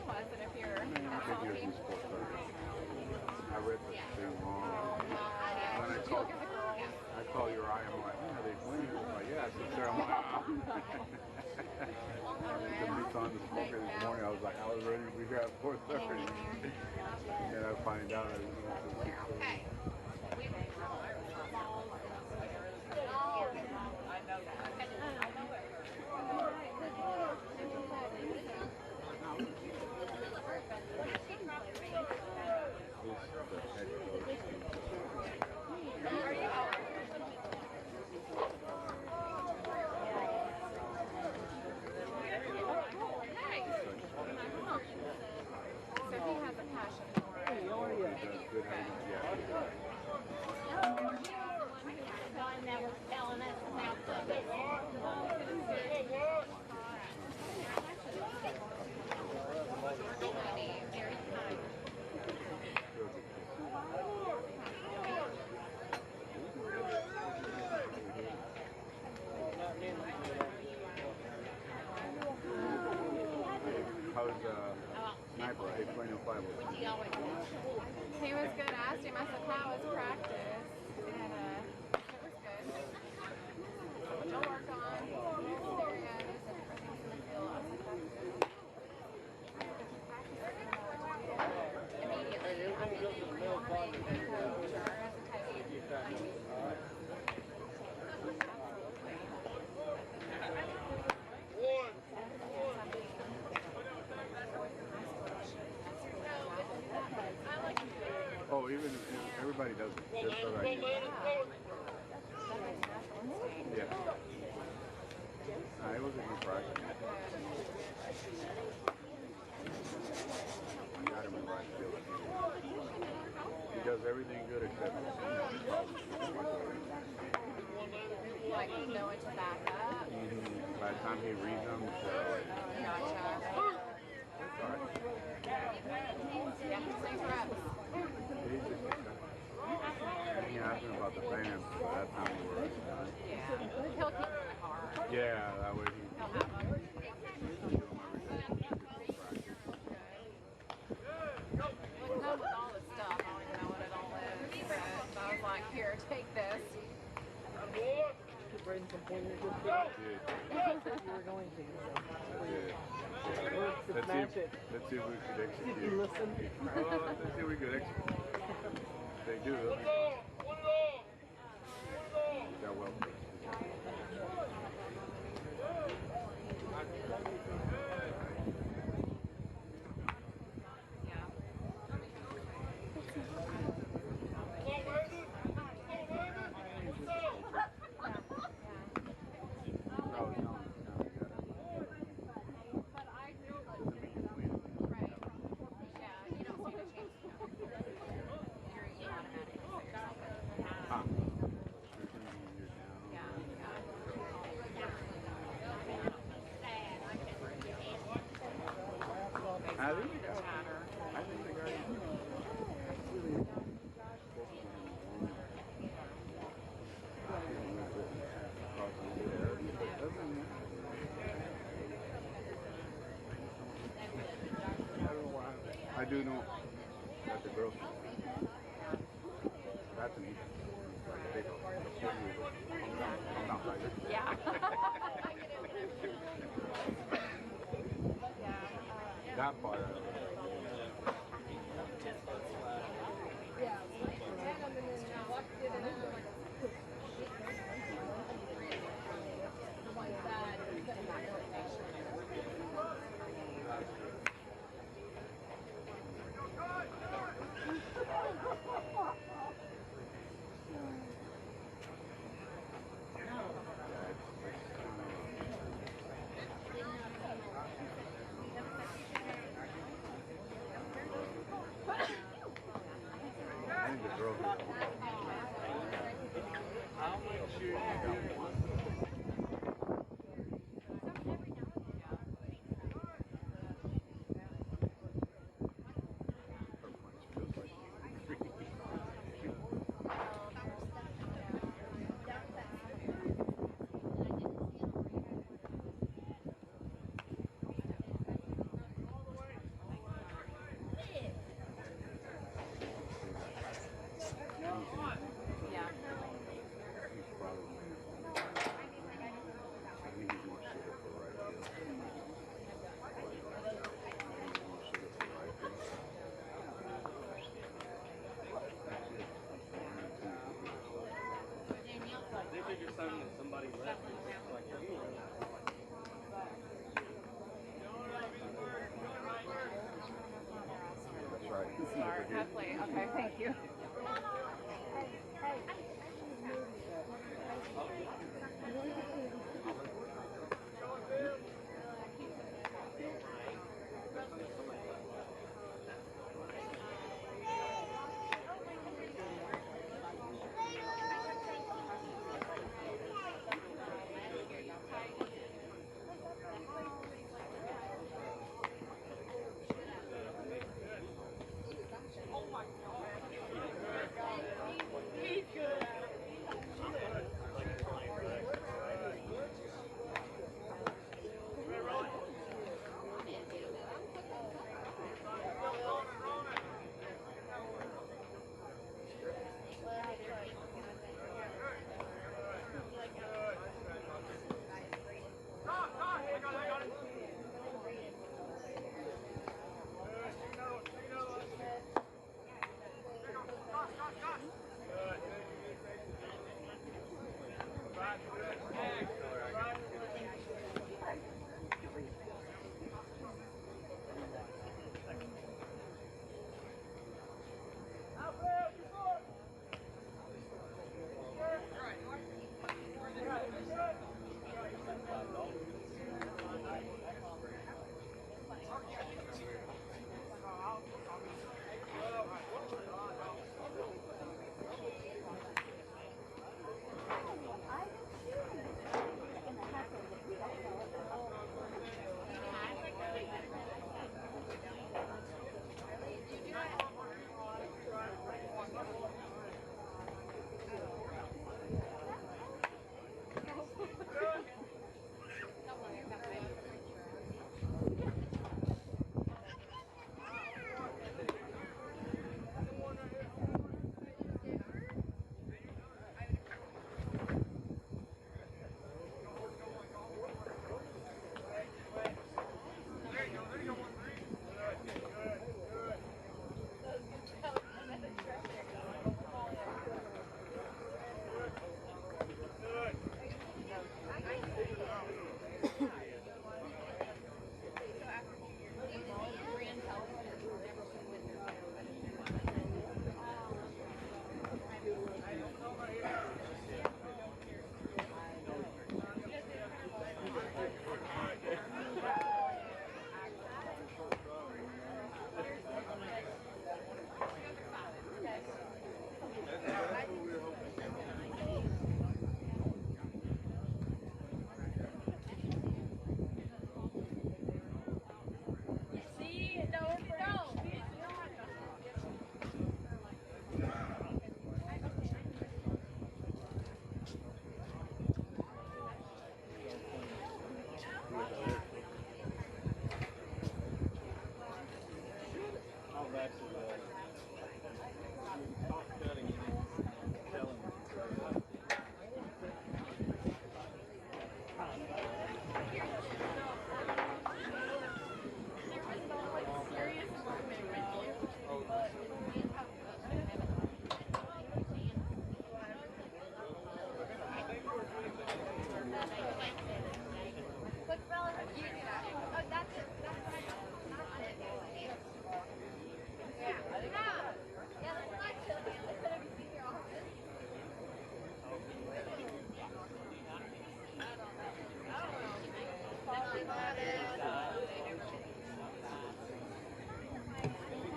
was it if you're I think that he was salty? in sports cars. I read the thing wrong. Did When you look at the girls? I call Uriah, I'm like, are they playing? He was like, yeah, I sit there, I'm like, the meet's on the smoker this morning. I was like, I was ready to be here at 4:30. And then I find out I was going to 6:30. So he has a passion for it. He does good having The one that was telling us about the Very kind. How's Sniper 8.05? He was good. I asked him, I said, how was practice? And it was good. What you'll work on, areas, and everything's in the field. I said, that's good. Immediately. I mean, the coach or as a coach. Oh, even everybody does it. Just so that yeah. It was a good practice. I got him in right field. He does everything good except like knowing to back up. By the time he reads them, Gotcha. Yeah, 6 reps. he asked me about the fans, so that's how we were done. Yeah. He'll keep them in the car. Yeah, that way he. He'll have them. Wouldn't come with all the stuff. I don't even know what it all is. But I was like, here, take this. Keep writing some pointers. You were going to. Let's match it. Let's see if we could execute. You listen. Let's see if we could execute. If they do. That well. I think the I do know that the girls that's an easy. Yeah. That part. I think the girls Smart. Hopefully. Okay, thank you.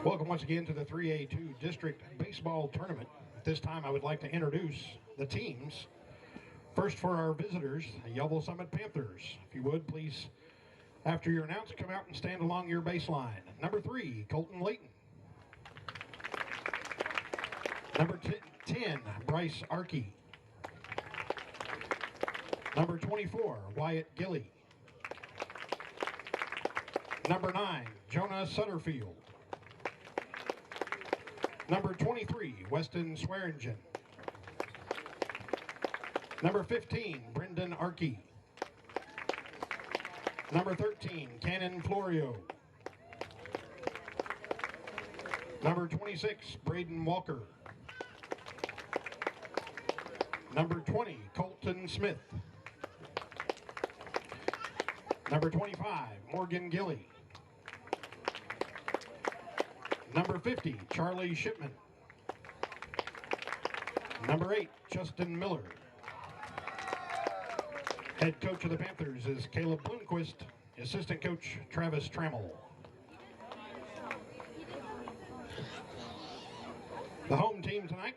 Welcome once again to the 3A2 District Baseball Tournament. At this time, I would like to introduce the teams. First, for our visitors, the Yellville Summit Panthers. If you would, please, after you're announced, come out and stand along your baseline. Number 3, Colton Layton. Number 10, Bryce Arkey. Number 24, Wyatt Gilly. Number 9, Jonah Sutterfield. Number 23, Weston Swearingen. Number 15, Brendan Arkey. Number 13, Cannon Florio. Number 26, Braden Walker. Number 20, Colton Smith. Number 25, Morgan Gilly. Number 50, Charlie Shipman. Number 8, Justin Miller. Head coach of the Panthers is Caleb Bloomquist. Assistant coach, Travis Trammell. The home team tonight,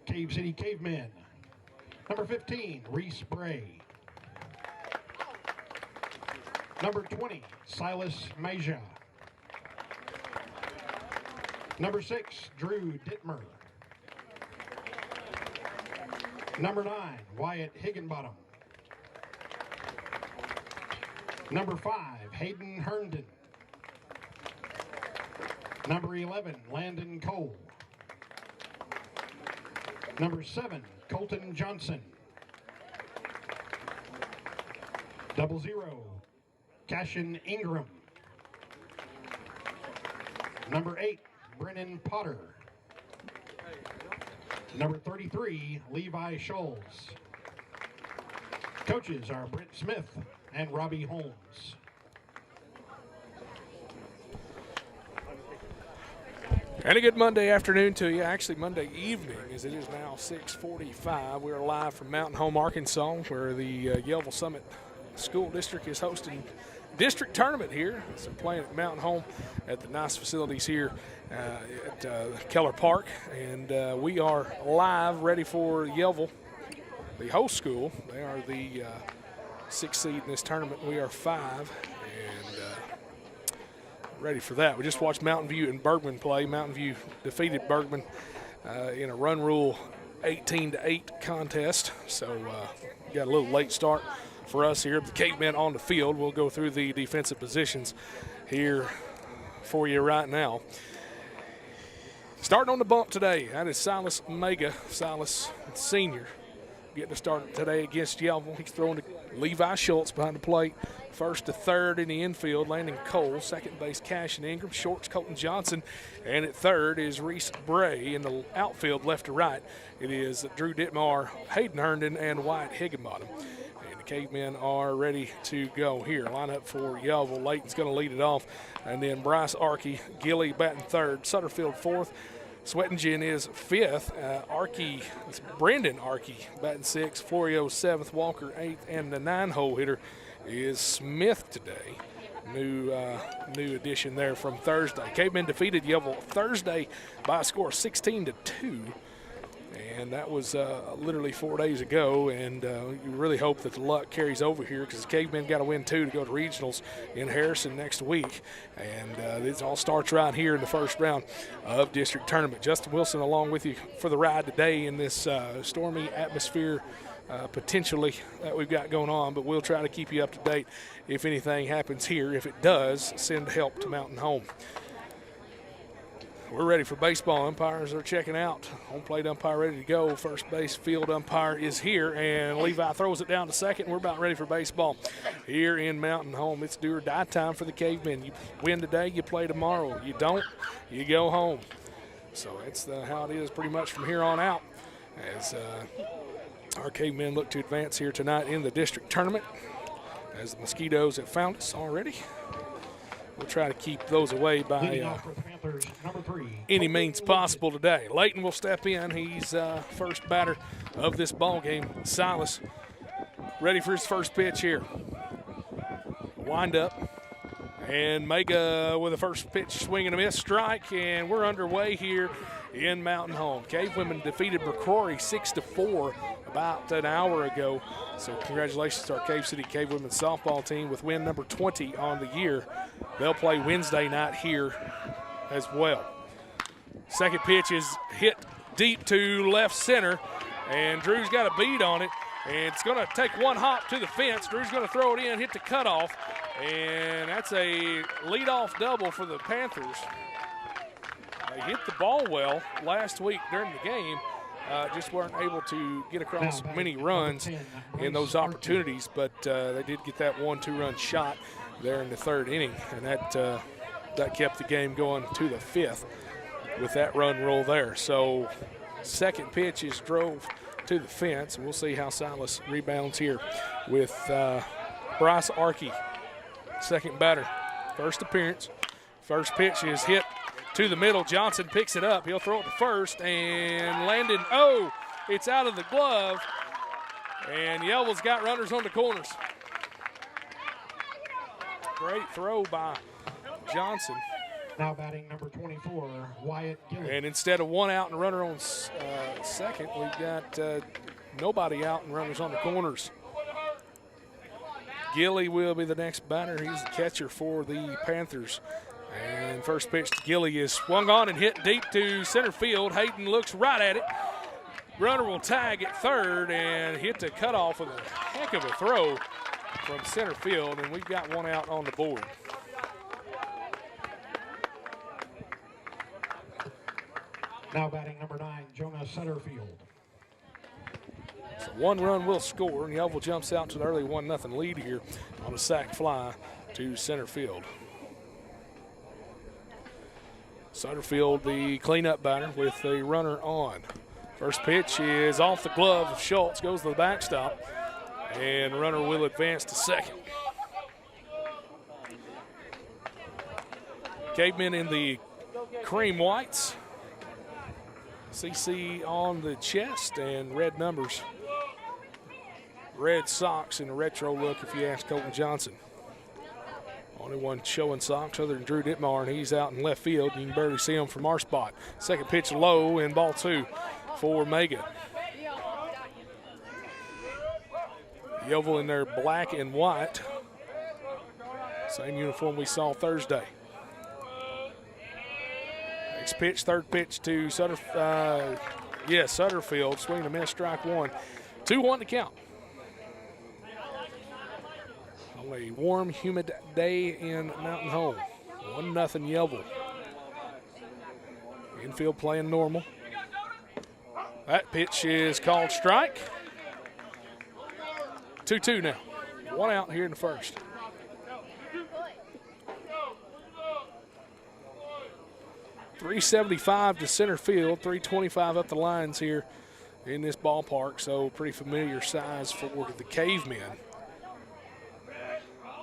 Cave City Cavemen. Number 15, Reese Bray. Number 20, Silas Maja. Number 6, Drew Dittmer. Number 9, Wyatt Higginbottom. Number 5, Hayden Herndon. Number 11, Landon Cole. Number 7, Colton Johnson. 00, Cashin Ingram. Number 8, Brennan Potter. Number 33, Levi Scholes. Coaches are Brent Smith and Robbie Holmes. And a good Monday afternoon to you, actually Monday evening, as it is now 6:45. We're live from Mountain Home, Arkansas, where the Yellville Summit School District is hosting district tournament here. So playing at Mountain Home at the nice facilities here at Keller Park. And we are live, ready for Yellville, the host school. They are the 6th seed in this tournament. We are 5. And ready for that. We just watched Mountain View and Bergman play. Mountain View defeated Bergman in a run rule 18-8 contest. So got a little late start for us here. The Cavemen on the field. We'll go through the defensive positions here for you right now. Starting on the bump today, that is Silas Mega, Silas Sr. getting to start today against Yellville. He's throwing to Levi Schultz behind the plate. First to third in the infield, Landon Cole. Second base, Cashin Ingram. Short's Colton Johnson. And at third is Reese Bray. In the outfield, left to right, it is Drew Dittmer, Hayden Herndon, and Wyatt Higginbottom. And the Cavemen are ready to go here. Lineup for Yellville. Layton's going to lead it off. And then Bryce Arkey, Gilly batting third, Sutterfield fourth. Swettingen is fifth. It's Brendan Arkey batting sixth. Florio seventh. Walker eighth. And the 9-hole hitter is Smith today. New addition there from Thursday. Cavemen defeated Yellville Thursday by a score of 16-2. And that was literally 4 days ago, and you really hope that the luck carries over here because the Cavemen got to win 2 to go to regionals in Harrison next week. And this all starts right here in the first round of district tournament. Justin Wilson along with you for the ride today in this stormy atmosphere potentially that we've got going on, but we'll try to keep you up to date if anything happens here. If it does, send help to Mountain Home. We're ready for baseball. Umpires are checking out. Home plate umpire ready to go. First base field umpire is here, and Levi throws it down to second. We're about ready for baseball here in Mountain Home. It's do or die time for the Cavemen. You win today, you play tomorrow. You don't, you go home. So that's how it is pretty much from here on out as our Cavemen look to advance here tonight in the district tournament as the Mosquitoes have found us already. We'll try to keep those away by any means possible today. Layton will step in. He's first batter of this ball game. Silas ready for his first pitch here. Wind up. And Mega with a first pitch swing and a miss, strike, and we're underway here in Mountain Home. Cave Women defeated McCrory 6-4 about an hour ago. So congratulations to our Cave City Cave Women's softball team with win number 20 on the year. They'll play Wednesday night here as well. Second pitch is hit deep to left center, and Drew's got a bead on it, and it's going to take one hop to the fence. Drew's going to throw it in, hit the cutoff, and that's a leadoff double for the Panthers. They hit the ball well last week during the game. Just weren't able to get across many runs in those opportunities, but they did get that 1-2 run shot there in the third inning, and that kept the game going to the fifth with that run roll there. So second pitch is drove to the fence, and we'll see how Silas rebounds here with Bryce Arkey, second batter. First appearance. First pitch is hit to the middle. Johnson picks it up. He'll throw it to first, and Landon, oh, it's out of the glove, and Yellville's got runners on the corners. Great throw by Johnson. Now batting number 24, Wyatt Gilly. And instead of one out and a runner on second, we've got nobody out and runners on the corners. Gilly will be the next batter. He's the catcher for the Panthers. And first pitch to Gilly is swung on and hit deep to center field. Hayden looks right at it. Runner will tag at third and hit the cutoff with a heck of a throw from center field, and we've got one out on the board. Now batting number 9, Jonah Sutterfield. So one run will score, and Yellville jumps out to an early 1-0 lead here on a sac fly to center field. Sutterfield, the cleanup batter, with the runner on. First pitch is off the glove of Schultz, goes to the backstop, and runner will advance to second. Cavemen in the cream whites. CC on the chest and red numbers. Red socks in a retro look if you ask Colton Johnson. Only one showing socks other than Drew Dittmar, and he's out in left field. You can barely see him from our spot. Second pitch low and ball 2 for Mega. Yellville in their black and white. Same uniform we saw Thursday. Next pitch, third pitch to Sutterfield. Swing and a miss, strike 1. 2-1 to count. On a warm, humid day in Mountain Home. 1-0 Yellville. Infield playing normal. That pitch is called strike. 2-2 now. One out here in the first. .375 to center field, .325 up the lines here in this ballpark, so pretty familiar size for the Cavemen.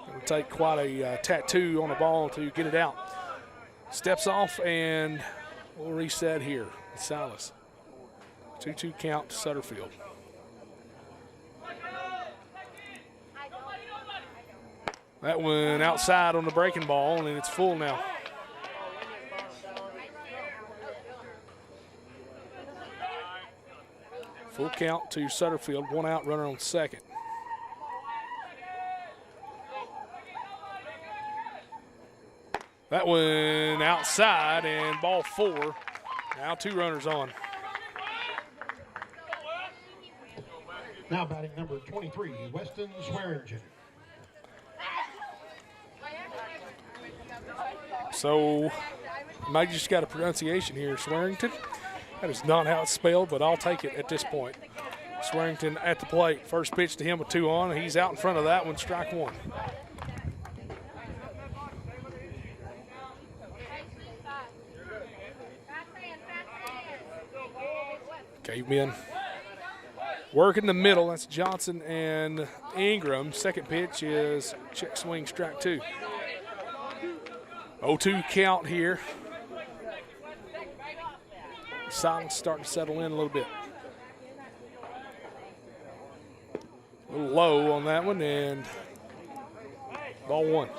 It'll take quite a tattoo on the ball to get it out. Steps off, and we'll reset here. Silas. 2-2 count to Sutterfield. That one outside on the breaking ball, and it's full now. Full count to Sutterfield, one out, runner on second. That one outside and ball 4. Now 2 runners on. Now batting number 23, Weston Swearingen. So, I just got a pronunciation here, Swearingen. That is not how it's spelled, but I'll take it at this point. Swearingen at the plate. First pitch to him with 2 on. He's out in front of that one, strike 1. Cavemen working the middle. That's Johnson and Ingram. Second pitch is check swing, strike 2. 0-2 count here. Silence starting to settle in a little bit. A little low on that one, and ball 1.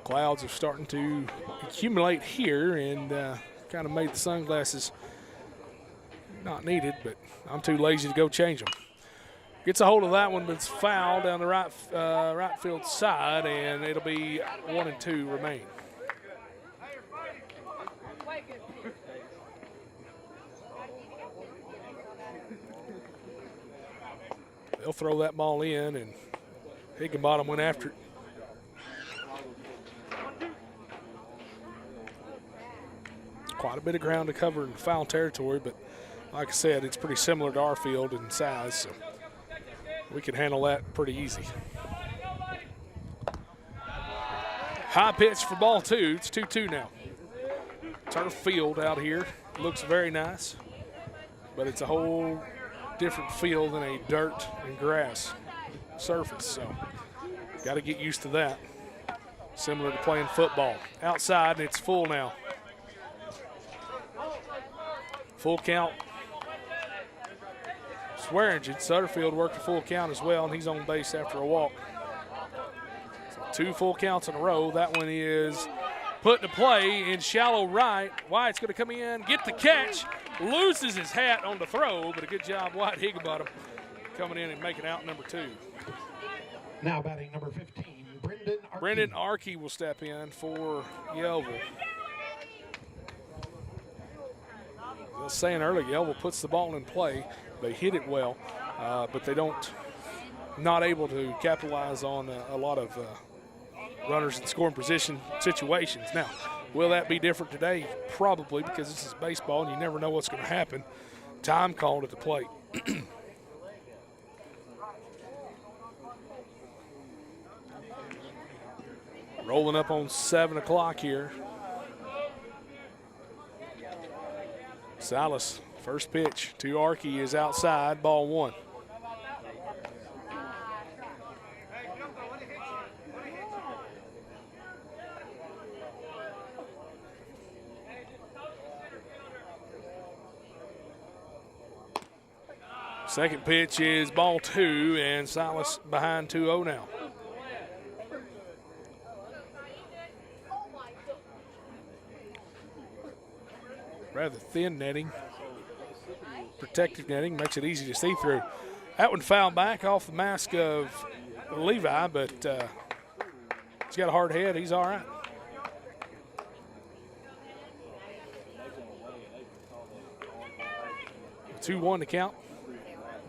Clouds are starting to accumulate here, and kind of made the sunglasses not needed, but I'm too lazy to go change them. Gets a hold of that one, but it's foul down the right field side, and it'll be 1 and 2 remain. They'll throw that ball in, and Higginbottom went after it. Quite a bit of ground to cover in foul territory, but like I said, it's pretty similar to our field in size, so we can handle that pretty easy. High pitch for ball 2. It's 2-2 now. Turf field out here. Looks very nice, but it's a whole different field than a dirt and grass surface, so got to get used to that. similar to playing football. Outside, and it's full now. Full count. Swearingen. Sutterfield worked a full count as well, and he's on base after a walk. So 2 full counts in a row. That one is put to play in shallow right. Wyatt's going to come in, get the catch, loses his hat on the throw, but a good job, Wyatt Higginbottom, coming in and making out number 2. Now batting number 15, Brendan Arkey. Brendan Arkey will step in for Yellville. I was saying earlier, Yellville puts the ball in play. They hit it well, but they not able to capitalize on a lot of runners in scoring position situations. Now, will that be different today? Probably, because this is baseball and you never know what's going to happen. Time called at the plate. Rolling up on 7 o'clock here. Salas, first pitch to Arkey is outside, ball 1. Second pitch is ball 2, and Silas behind 2-0 now. Rather thin netting, protective netting, makes it easy to see through. That one fouled back off the mask of Levi, but he's got a hard head. He's all right. Two 2-1 to count.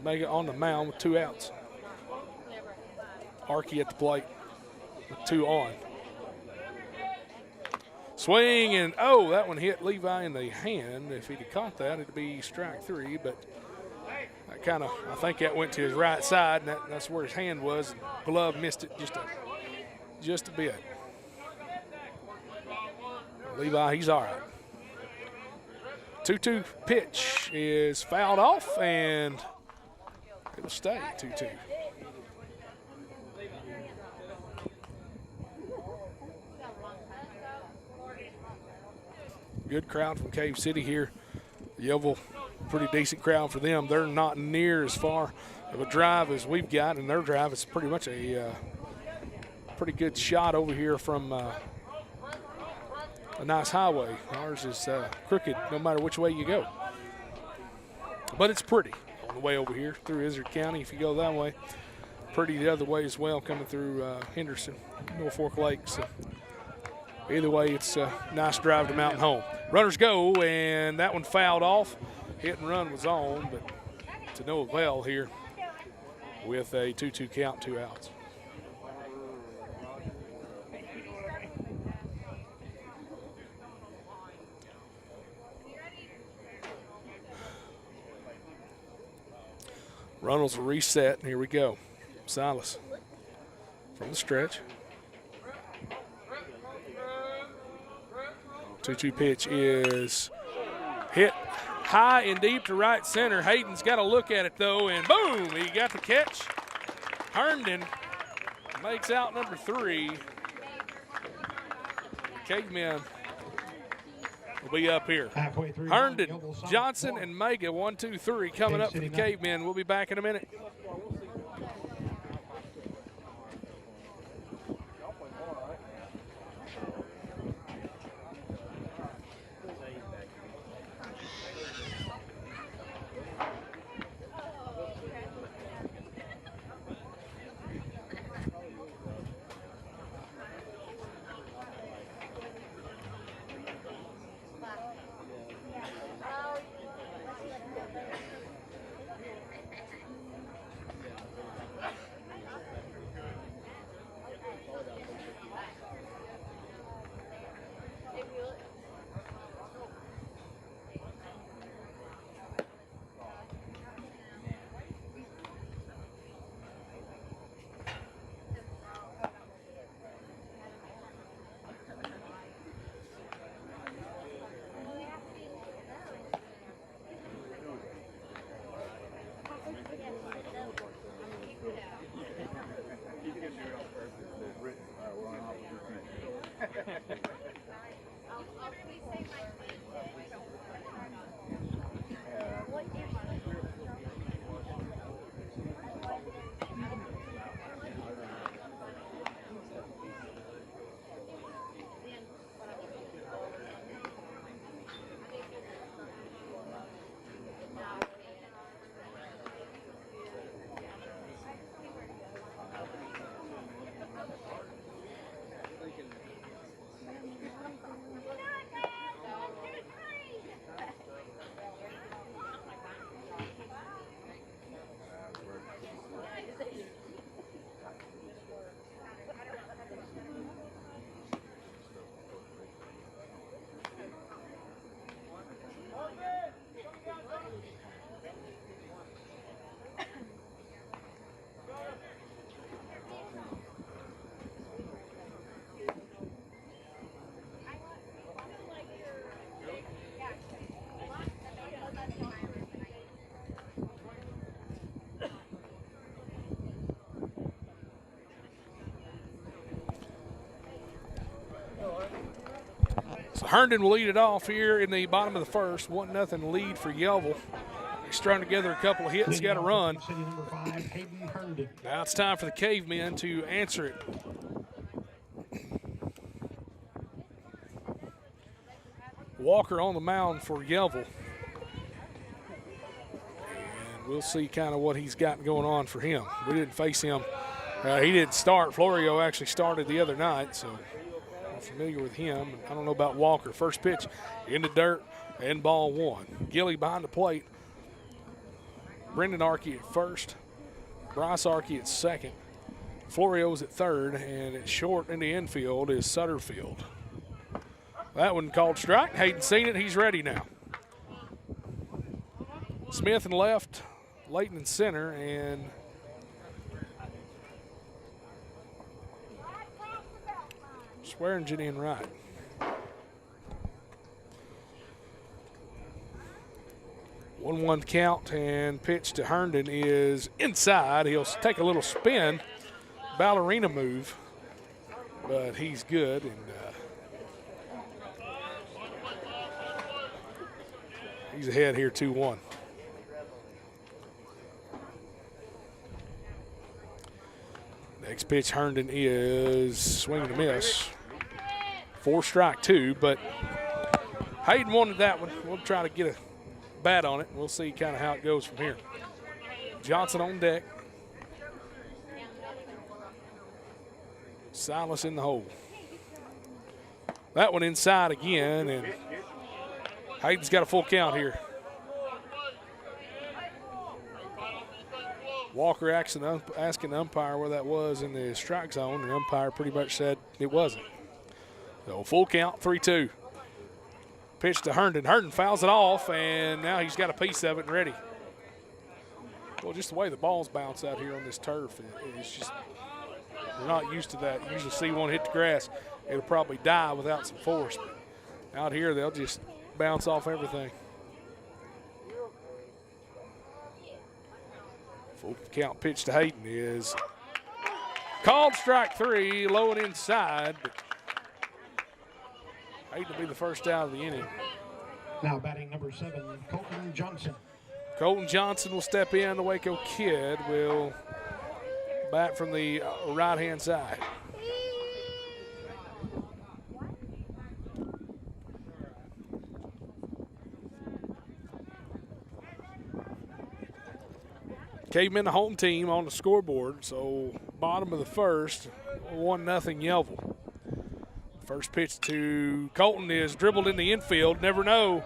Mega on the mound with 2 outs. Arkey at the plate with 2 on. Swing, and oh, that one hit Levi in the hand. If he'd have caught that, it'd be strike 3, but that kind of, I think that went to his right side, and that's where his hand was. Glove missed it just a bit. Levi, he's all right. 2-2 pitch is fouled off, and it'll stay 2-2. Good crowd from Cave City here. Yellville, pretty decent crowd for them. They're not near as far of a drive as we've got, and their drive is pretty much a pretty good shot over here from a nice highway. Ours is crooked no matter which way you go. But it's pretty on the way over here through Izard County if you go that way. Pretty the other way as well, coming through Henderson, Norfolk Lakes. Either way, it's a nice drive to Mountain Home. Runners go, and that one fouled off. Hit and run was on, but to no avail here with a 2-2 count, 2 outs. Runnels will reset, and here we go. Silas from the stretch. 2-2 pitch is hit high and deep to right center. Hayden's got to look at it, though, and boom, he got the catch. Herndon makes out number 3. Cavemen will be up here. Halfway through. Herndon, Johnson, and Mega, 1, 2, 3 coming up for the Cavemen. We'll be back in a minute. So Herndon will lead it off here in the bottom of the first. 1-0 lead for Yellville. He's strung together a couple of hits, got a run. City number 5, Hayden Herndon. Now it's time for the Cavemen to answer it. Walker on the mound for Yellville. And we'll see kind of what he's got going on for him. We didn't face him. He didn't start. Florio actually started the other night, so I'm familiar with him. I don't know about Walker. First pitch in the dirt and ball 1. Gilly behind the plate. Brendan Arkey at first. Bryce Arkey at second. Florio's at third, and at short in the infield is Sutterfield. That one called strike. Hayden seen it. He's ready now. Smith in left, Leighton in center, and Swearingen in right. One count, and pitch to Herndon is inside. He'll take a little spin, ballerina move, but he's good. And he's ahead here 2-1. Next pitch, Herndon is swing and a miss. 4 strike 2, but Hayden wanted that one. We'll try to get a bat on it. We'll see kind of how it goes from here. Johnson on deck. Silas in the hole. That one inside again, and Hayden's got a full count here. Walker asking the umpire where that was in the strike zone, and the umpire pretty much said it wasn't. So full count, 3-2. Pitch to Herndon. Herndon fouls it off, and now he's got a piece of it and ready. Well, just the way the balls bounce out here on this turf, it's just, we're not used to that. You usually see one hit the grass, it'll probably die without some force. But out here, they'll just bounce off everything. Full count pitch to Hayden is called strike 3, low and inside. Hayden will be the first out of the inning. Now batting number 7, Colton Johnson. Colton Johnson will step in. The Waco kid will bat from the right-hand side. Cavemen, the home team on the scoreboard. So bottom of the first, 1-0 Yellville. First pitch to Colton is dribbled in the infield. Never know.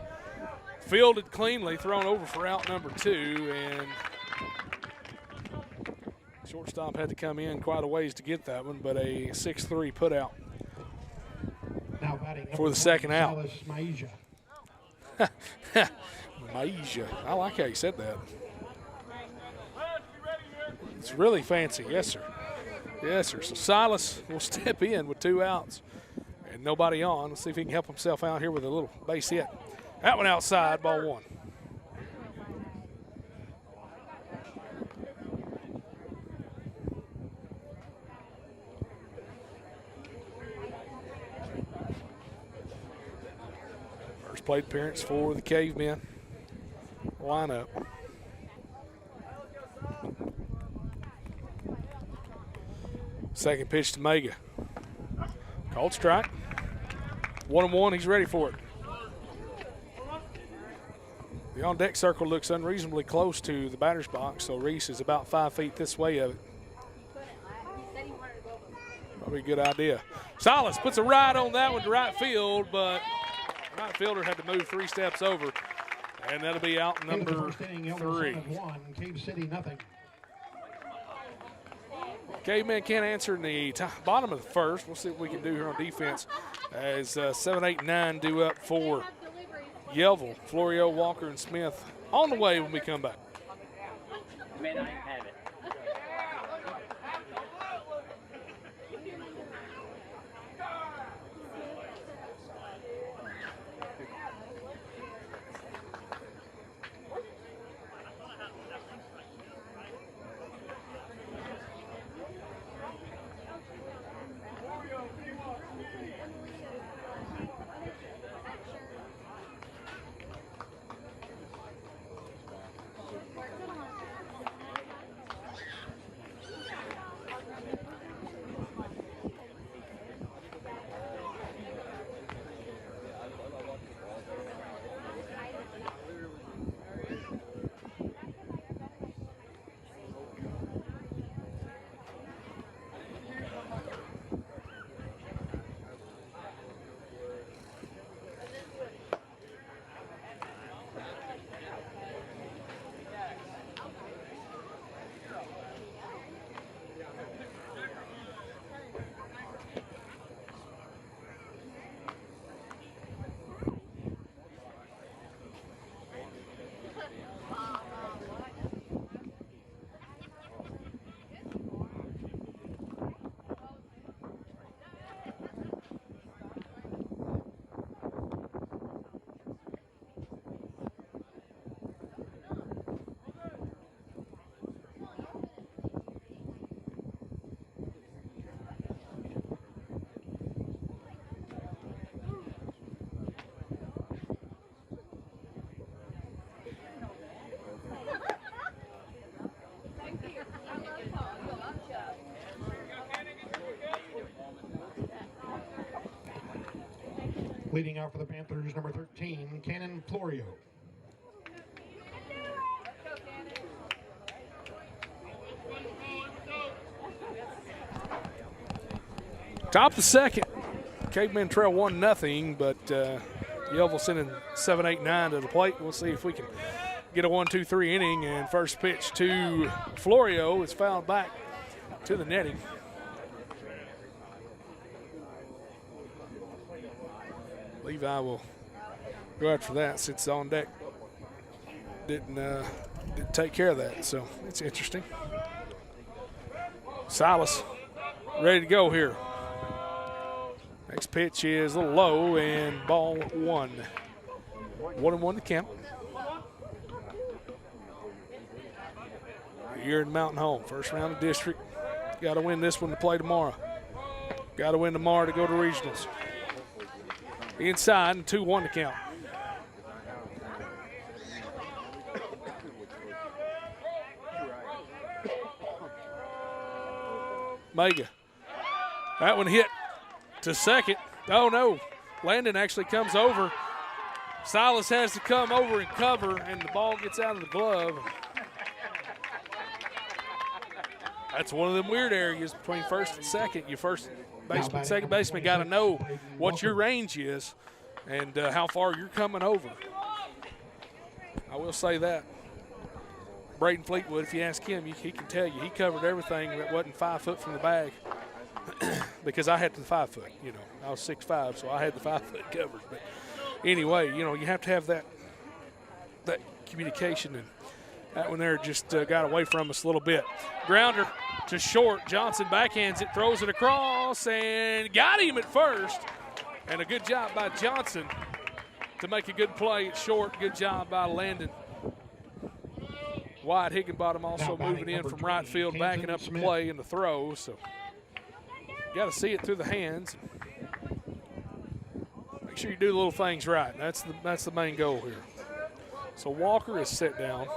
Fielded cleanly, thrown over for out number 2, and shortstop had to come in quite a ways to get that one, but a 6-3 put out Now batting for the second out. Silas Maisha. Maisha. I like how you said that. It's really fancy. Yes, sir. Yes, sir. So Silas will step in with 2 outs and nobody on. Let's see if he can help himself out here with a little base hit. That one outside, ball 1. First plate appearance for the Cavemen lineup. Second pitch to Mega. Called strike. 1-1, he's ready for it. The on-deck circle looks unreasonably close to the batter's box, so Reese is about 5 feet this way of it. Probably a good idea. Silas puts a ride on that one to right field, but the right fielder had to move 3 steps over, and that'll be out number 3. Cave City nothing. Caveman can't answer in the bottom of the first. We'll see what we can do here on defense as 7, 8, 9 due up for Yellville. Florio, Walker, and Smith on the way when we come back. Man, I have it. Leading out for the Panthers, number 13, Cannon Florio. Top of the second. Cavemen trail 1-0, but Yellville sending 7, 8, 9 to the plate. We'll see if we can get a 1-2-3 inning. And first pitch to Florio is fouled back to the netting. Levi will go after that since on deck didn't take care of that, so it's interesting. Silas ready to go here. Next pitch is a little low and ball 1. 1-1 to count. Here in Mountain Home, first round of district. Got to win this one to play tomorrow. Got to win tomorrow to go to regionals. Inside and 2-1 to count. Mega. That one hit to second. Oh no, Landon actually comes over. Silas has to come over and cover, and the ball gets out of the glove. That's one of them weird areas between first and second. Your first baseman, second baseman got to know what your range is and how far you're coming over. I will say that. Braden Fleetwood, if you ask him, he can tell you he covered everything that wasn't 5 foot from the bag because I had the 5 foot, you know. I was 6'5", so I had the 5 foot covered. But anyway, you know, you have to have that communication, and that one there just got away from us a little bit. Grounder to short. Johnson backhands it, throws it across, and got him at first. And a good job by Johnson to make a good play at short. Good job by Landon. Wyatt Higginbottom also moving in from right field, backing up the play and the throw. So got to see it through the hands. Make sure you do the little things right. That's the main goal here. So Walker is set down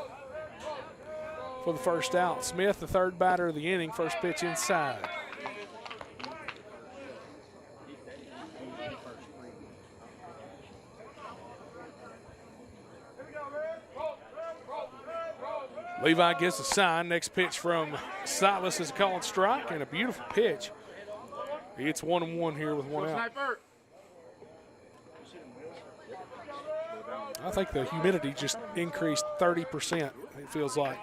for the first out. Smith, the third batter of the inning, first pitch inside. Levi gets a sign. Next pitch from Silas is a called strike and a beautiful pitch. It's 1-1 here with one out. I think the humidity just increased 30%, it feels like.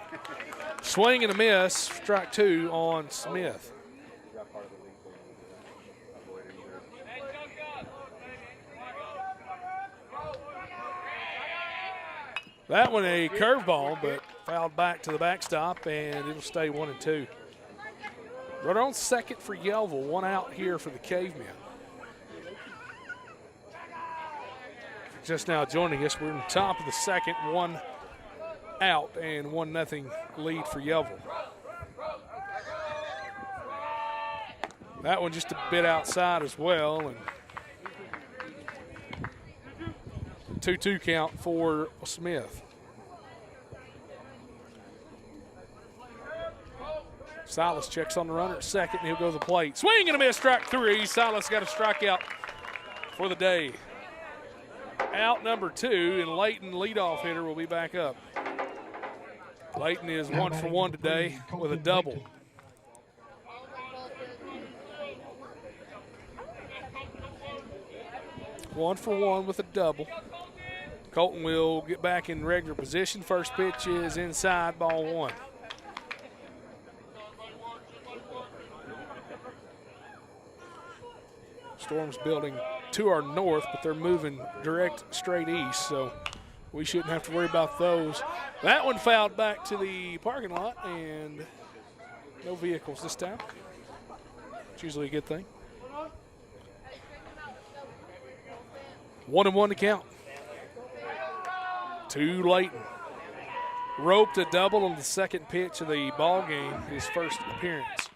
Swing and a miss, strike 2 on Smith. That one a curveball, but fouled back to the backstop, and it'll stay 1-2. Runner on second for Yellville, one out here for the Cavemen. Just now joining us, we're in the top of the second, one out and 1-0 lead for Yellville. That one just a bit outside as well, and 2-2 count for Smith. Silas checks on the runner at second, and he'll go to the plate. Swing and a miss, strike 3. Silas got a strikeout for the day. Out number 2, and Layton, leadoff hitter, will be back up. Layton is 1 for 1 today with a double. One for 1 with a double. Colton will get back in regular position. First pitch is inside, ball 1. Storm's building to our north, but they're moving direct straight east, so we shouldn't have to worry about those. That one fouled back to the parking lot, and no vehicles this time. It's usually a good thing. 1-1 to count. To Layton. Roped a double on the second pitch of the ball game, his first appearance.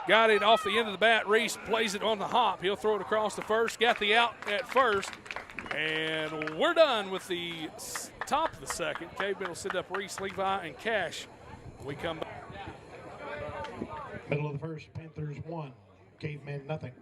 Got it off the end of the bat. Reese plays it on the hop. He'll throw it across the first. Got the out at first. And we're done with the top of the second. Cavemen will send up Reese, Levi, and Cash when we come back. Middle of the first, Panthers 1, Cavemen nothing.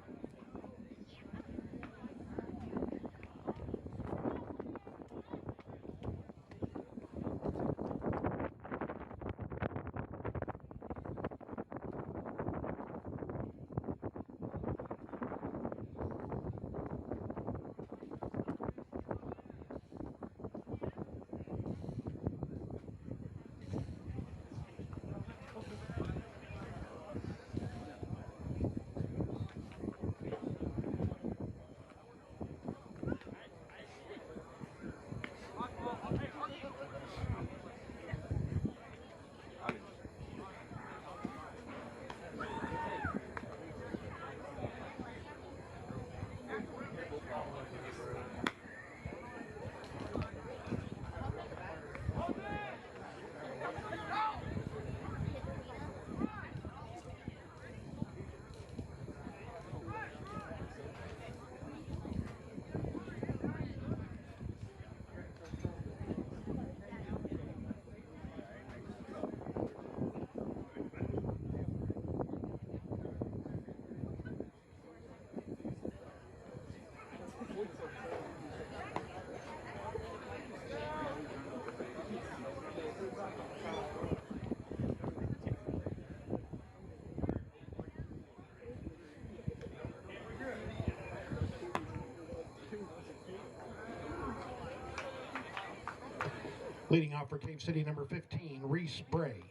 Leading off for Cave City, number 15, Reese Bray.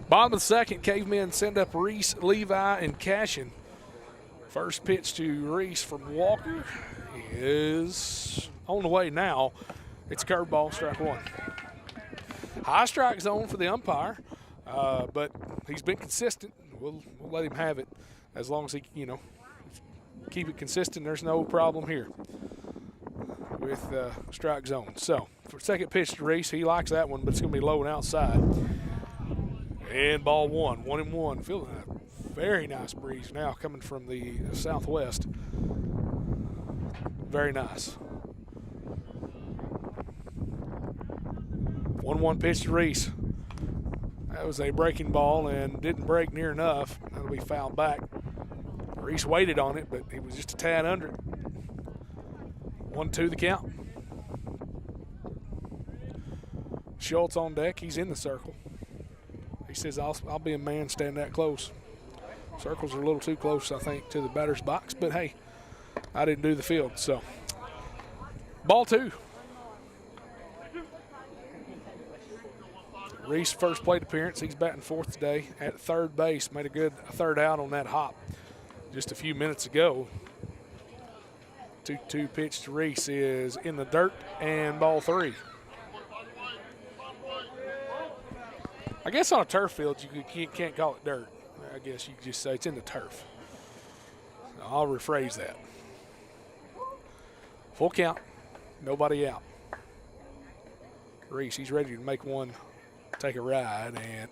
Bottom of the second, Cavemen send up Reese, Levi, and Cashin. First pitch to Reese from Walker is on the way now. It's curveball, strike 1. High strike zone for the umpire, but he's been consistent. We'll let him have it as long as he, keep it consistent. There's no problem here with strike zone. So for second pitch to Reese, he likes that one, but it's going to be low and outside. And ball 1-1. Feeling a very nice breeze now coming from the southwest. Very nice. 1-1 pitch to Reese. That was a breaking ball and didn't break near enough. That'll be fouled back. Reese waited on it, but he was just a tad under it. 1-2 the count. Schultz on deck. He's in the circle. He says, I'll be a man stand that close. Circles are a little too close, I think, to the batter's box, but hey, I didn't do the field. So, ball 2. Reese first plate appearance. He's batting fourth today at third base. Made a good third out on that hop just a few minutes ago. 2-2 pitch to Reese is in the dirt, and ball 3. I guess on a turf field you can't call it dirt. I guess you could just say it's in the turf. I'll rephrase that. Full count, nobody out. Reese, he's ready to make one, take a ride, and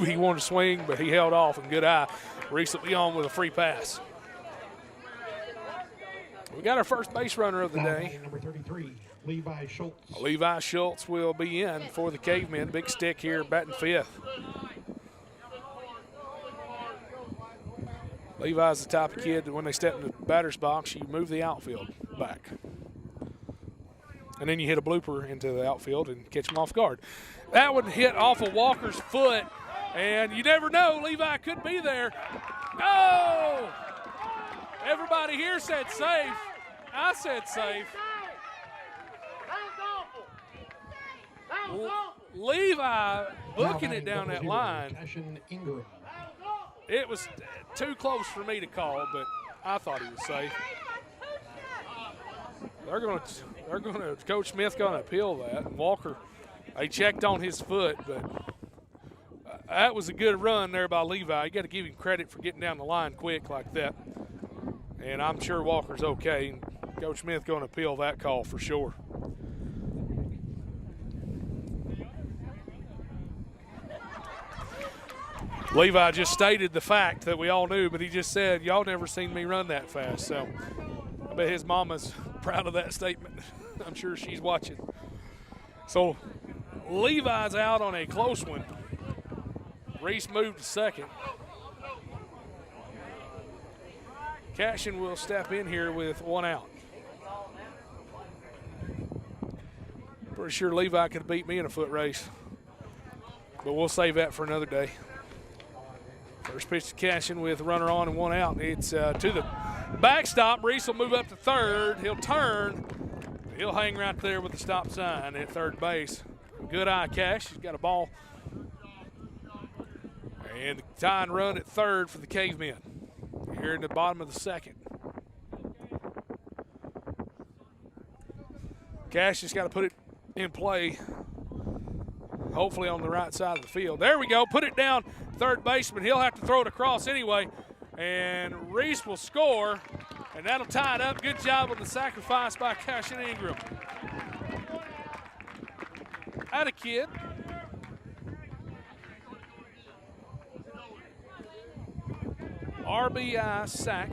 he wanted to swing, but he held off, and good eye. Reese will be on with a free pass. We got our first base runner of the day. Number 33, Levi Schultz. Levi Schultz will be in for the Cavemen. Big stick here, batting fifth. Levi's the type of kid that when they step in the batter's box, you move the outfield back. And then you hit a blooper into the outfield and catch him off guard. That would hit off of Walker's foot, and you never know, Levi could be there. Oh! Everybody here said safe. I said safe. Levi booking it down that line. It was too close for me to call, but I thought he was safe. They're going to Coach Smith going to appeal that. And Walker, they checked on his foot, but that was a good run there by Levi. You got to give him credit for getting down the line quick like that. And I'm sure Walker's okay. Coach Smith going to appeal that call for sure. Levi just stated the fact that we all knew, but he just said, y'all never seen me run that fast. So I bet his mama's proud of that statement. I'm sure she's watching. So Levi's out on a close one. Reese moved to second. Cashin will step in here with one out. Pretty sure Levi could beat me in a foot race, but we'll save that for another day. First pitch to Cashin with a runner on and one out. It's to the backstop. Reese will move up to third. He'll turn. He'll hang right there with the stop sign at third base. Good eye, Cash. He's got a ball. And the tying run at third for the Cavemen here in the bottom of the second. Cash just got to put it in play, hopefully on the right side of the field. There we go. Put it down third baseman. He'll have to throw it across anyway. And Reese will score, and that'll tie it up. Good job on the sacrifice by Cashin Ingram. Atta kid. RBI sack.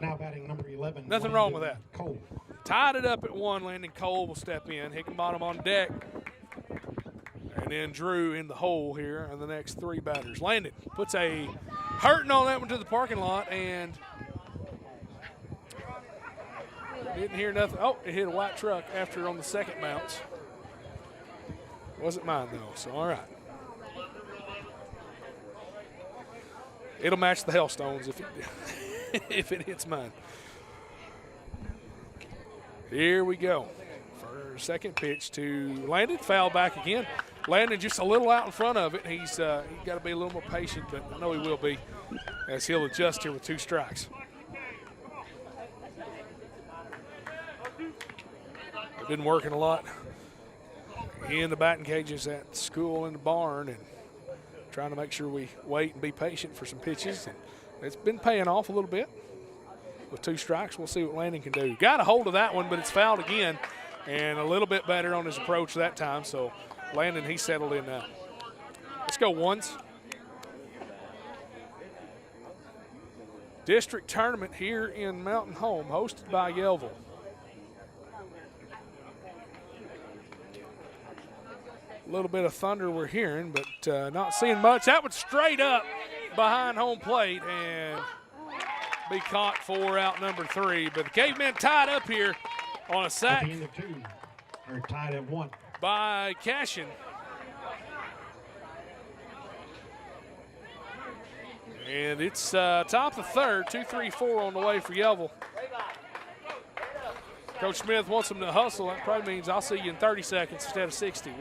Now batting number 11. Nothing wrong with that. Cole. Tied it up at one. Landon Cole will step in. Hickenbottom on deck. And then Drew in the hole here are the next three batters. Landon puts a hurting on that one to the parking lot and didn't hear nothing. Oh, it hit a white truck after on the second bounce. Wasn't mine though, so all right. It'll match the Hailstones if it hits mine. Here we go. For second pitch to Landon. Foul back again. Landon just a little out in front of it. He's got to be a little more patient, but I know he will be as he'll adjust here with two strikes. I've been working a lot in the batting cages at school in the barn and trying to make sure we wait and be patient for some pitches. And it's been paying off a little bit. with 2 strikes. We'll see what Landon can do. Got a hold of that one, but it's fouled again, and a little bit better on his approach that time. So Landon, he's settled in now. Let's go ones. District tournament here in Mountain Home, hosted by Yellville. A little bit of thunder we're hearing, but not seeing much. That was straight up behind home plate and be caught for out number 3. But the Cavemen tied up here on a sack. At the end of 2, or tied at 1. By Cashin. And it's top of the 3rd, 2-3-4 on the way for Yellville. Coach Smith wants them to hustle. That probably means I'll see you in 30 seconds instead of 60.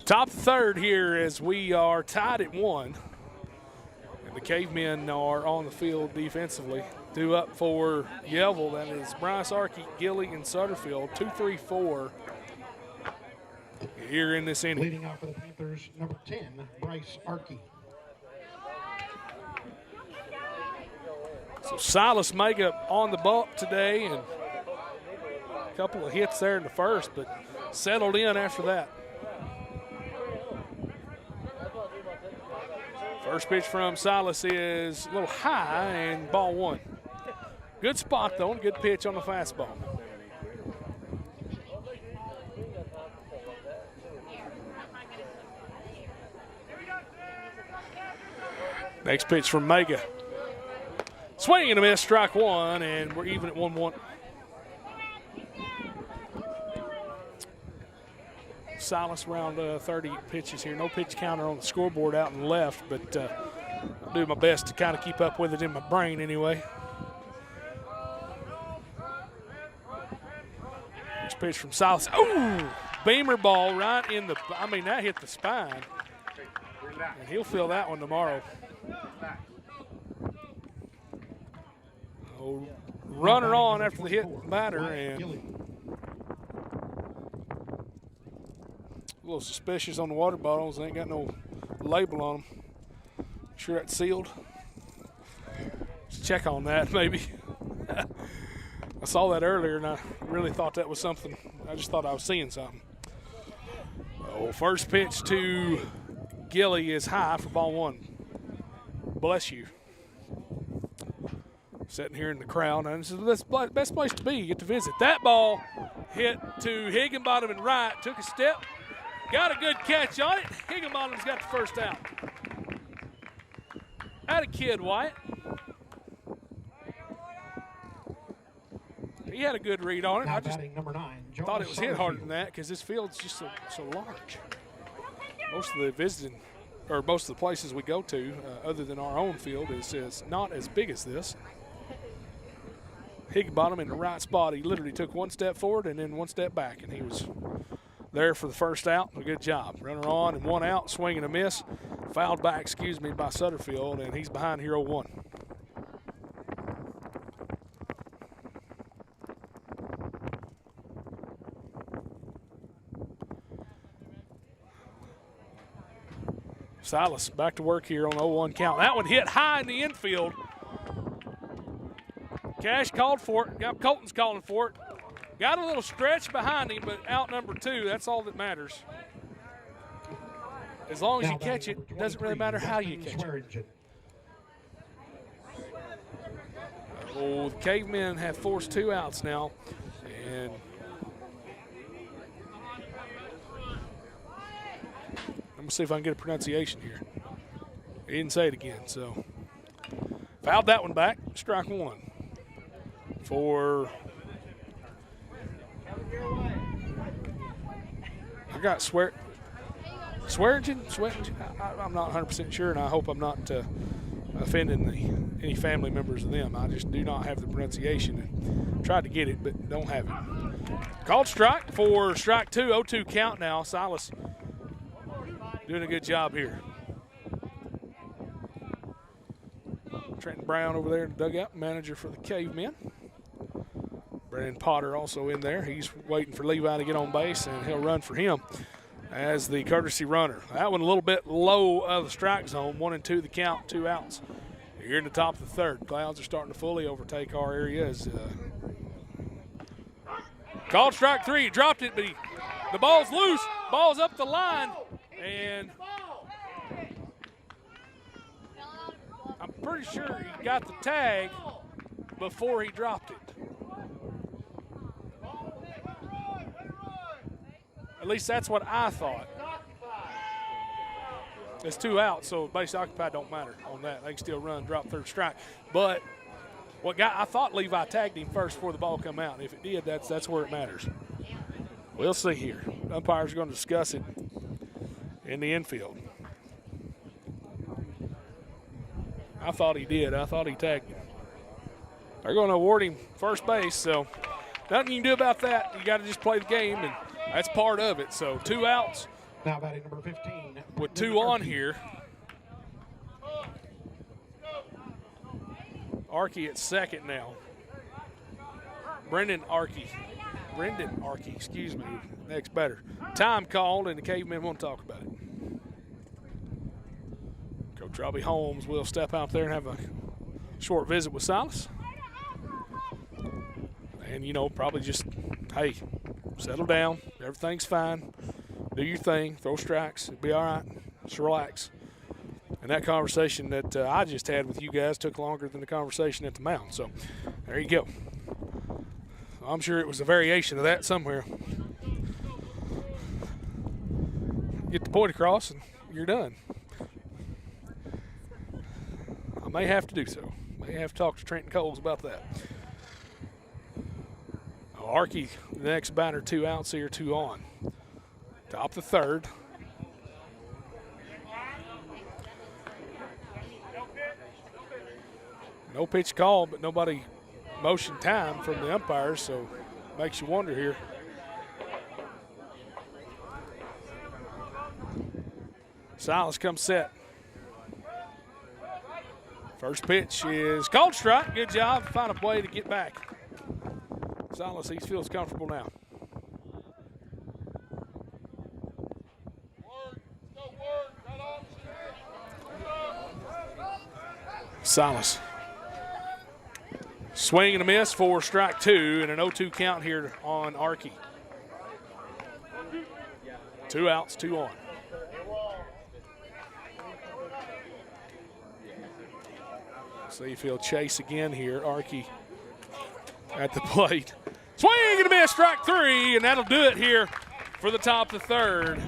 Top 3rd here as we are tied at 1. And the Cavemen are on the field defensively. 2 up for Yellville. That is Bryce Arkey, Gilly, and Sutterfield. 2-3-4 here in this inning. Leading off for the Panthers, number 10, Bryce Arkey. So Silas Mega on the bump today, and a couple of hits there in the first, but settled in after that. First pitch from Silas is a little high and ball 1. Good spot though, and good pitch on the fastball. Next pitch from Mega. Swing and a miss, strike 1, and we're even at 1-1. Silas around 30 pitches here. No pitch counter on the scoreboard out and left, but I'll do my best to kind of keep up with it in my brain anyway. Next pitch from Silas. Oh, beamer ball right in the, I mean, that hit the spine. And he'll feel that one tomorrow. Oh, runner on after the hit batter, and a little suspicious on the water bottles. They ain't got no label on them. Sure that's sealed. Let's check on that maybe. I saw that earlier and I really thought that was something. I just thought I was seeing something. Oh, first pitch to Gilly is high for ball 1. Bless you. Sitting here in the crowd, and this is the best place to be. You get to visit. That ball hit to Higginbottom and right. Took a step. Got a good catch on it. Higginbottom's got the first out. Had a kid, Wyatt. He had a good read on it. Now I just number 9, thought it was hit harder than that because this field's just so large. Most of the visiting, or most of the places we go to, other than our own field, is not as big as this. Higginbottom in the right spot. He literally took 1 step forward and then 1 step back, and he was there for the first out. A good job. Runner on and 1 out, swing and a miss. Fouled back, by Sutterfield, and he's behind here 0-1. Silas back to work here on 0-1 count. That one hit high in the infield. Cash called for it. Colton's calling for it. Got a little stretch behind him, but out number 2. That's all that matters. As long as you catch it, it doesn't really matter how you catch it. Oh, the Cavemen have forced 2 outs now. And I'm going to see if I can get a pronunciation here. He didn't say it again, so. Fouled that one back. Strike 1. For, I got Swearingen? I'm not 100% sure, and I hope I'm not offending any family members of them. I just do not have the pronunciation. And tried to get it, but don't have it. Called strike for strike 2, 0-2 count now. Silas doing a good job here. Trenton Brown over there in the dugout, manager for the Cavemen. Brandon Potter also in there. He's waiting for Levi to get on base, and he'll run for him as the courtesy runner. That one a little bit low of the strike zone. 1-2 the count, 2 outs. Here in the top of the third. Clouds are starting to fully overtake our area. Called strike 3. He dropped it, but the ball's loose. Ball's up the line, and I'm pretty sure he got the tag before he dropped it. At least that's what I thought. It's 2 outs, so base occupied don't matter on that. They can still run, drop third strike. But I thought Levi tagged him first before the ball come out. If it did, that's where it matters. We'll see here. Umpires are going to discuss it in the infield. I thought he did. I thought he tagged him. They're going to award him first base, so nothing you can do about that. You got to just play the game, and that's part of it. So 2 outs. Now batting number 15. With 2 on here. Archie at second now. Brendan Archie, excuse me, next batter. Time called, and the Cavemen won't talk about it. Coach Robbie Holmes will step out there and have a short visit with Silas. And, probably just, hey, settle down. Everything's fine. Do your thing. Throw strikes. It'll be all right. Just relax. And that conversation that I just had with you guys took longer than the conversation at the mound. So there you go. I'm sure it was a variation of that somewhere. Get the point across and you're done. I may have to do so. May have to talk to Trenton Coles about that. Archie, the next batter, 2 outs here, 2 on. Top the third. No pitch called, but nobody motion time from the umpires, so makes you wonder here. Silas comes set. First pitch is called strike. Good job. Find a way to get back. Silas, he feels comfortable now. Silas. Swing and a miss for strike 2 and an 0-2 count here on Archie. 2 outs, 2 on. See if he'll chase again here. Archie at the plate. Swing and a miss, strike 3, and that'll do it here for the top of the third.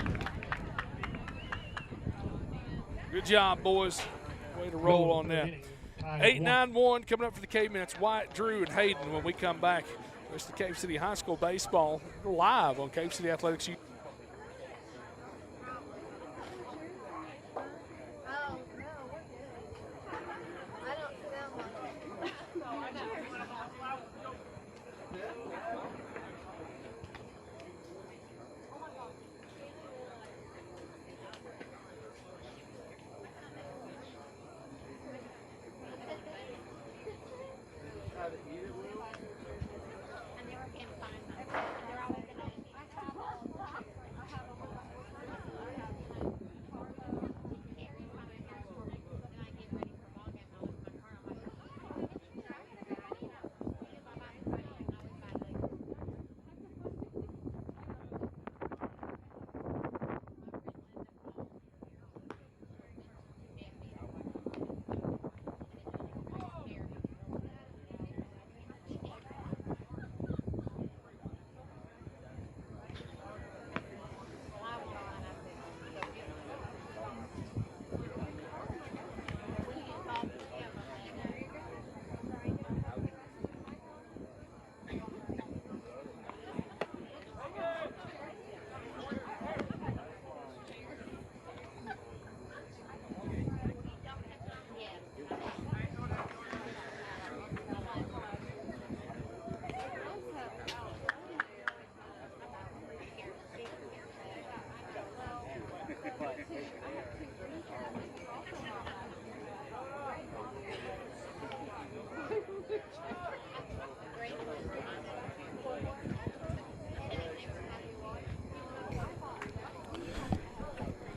Good job, boys. Way to roll on that. 8-9-1 coming up for the Cavemen. It's White, Drew, and Hayden when we come back. It's the Cave City High School baseball live on Cave City Athletics.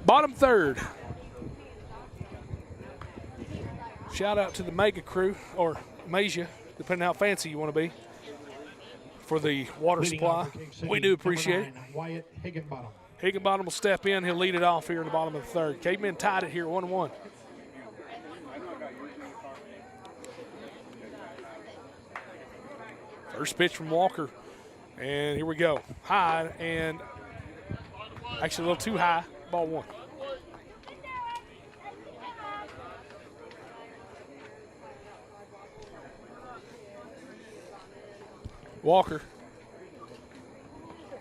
Bottom third. Shout out to the Mega crew, or Masia, depending how fancy you want to be, for the water Leading supply. off for King City, We do appreciate it. number 9, Wyatt Higginbottom. Higginbottom will step in. He'll lead it off here in the bottom of the third. Cavemen tied it here 1-1. First pitch from Walker. And here we go. High and actually a little too high. Ball one. Walker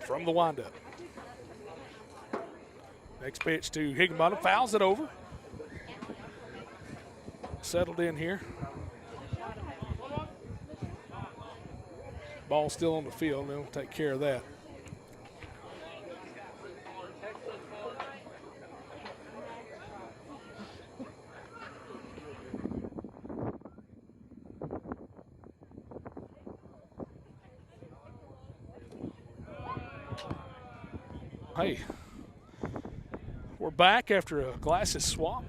from the windup. Next pitch to Higginbottom. Fouls it over. Settled in here. Ball still on the field. They'll take care of that. Hey, we're back after a glasses swap.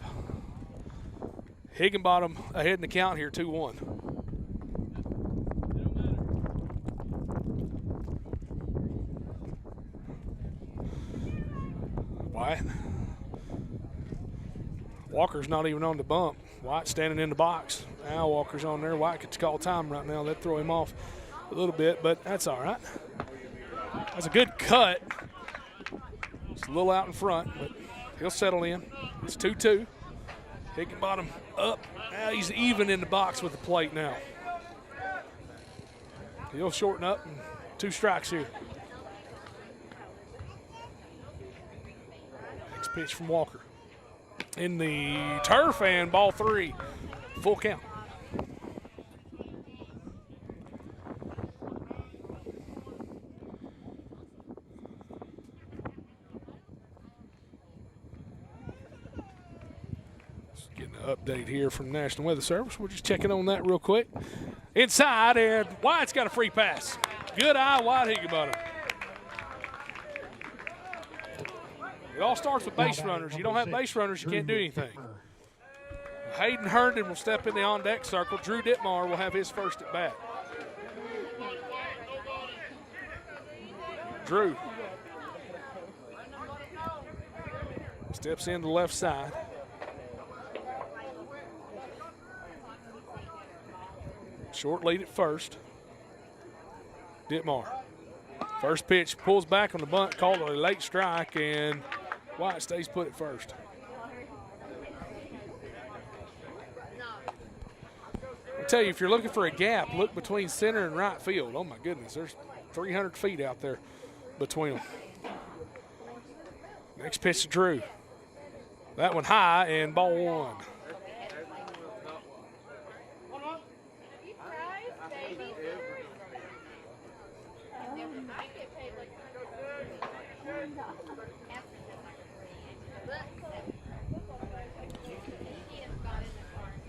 Higginbottom ahead in the count here, 2-1. Wyatt. Walker's not even on the bump. Wyatt standing in the box. Now Walker's on there. Wyatt gets to call time right now. That'd throw him off a little bit, but that's all right. That's a good cut. It's a little out in front, but he'll settle in. It's 2-2. Higginbottom up. Now he's even in the box with the plate now. He'll shorten up and 2 strikes here. Next pitch from Walker. In the turf and ball 3. Full count. Update here from the National Weather Service. We're just checking on that real quick. Inside, and Wyatt's got a free pass. Good eye, Wyatt Higginbottom. It all starts with base runners. You don't have base runners, you can't do anything. Hayden Herndon will step in the on-deck circle. Drew Dittmar will have his first at bat. Drew steps in the left side. Short lead at first. Dittmar. First pitch, pulls back on the bunt, called a late strike, and Wyatt stays put at first. I'll tell you, if you're looking for a gap, look between center and right field. Oh, my goodness, there's 300 feet out there between them. Next pitch to Drew. That one high, and ball 1.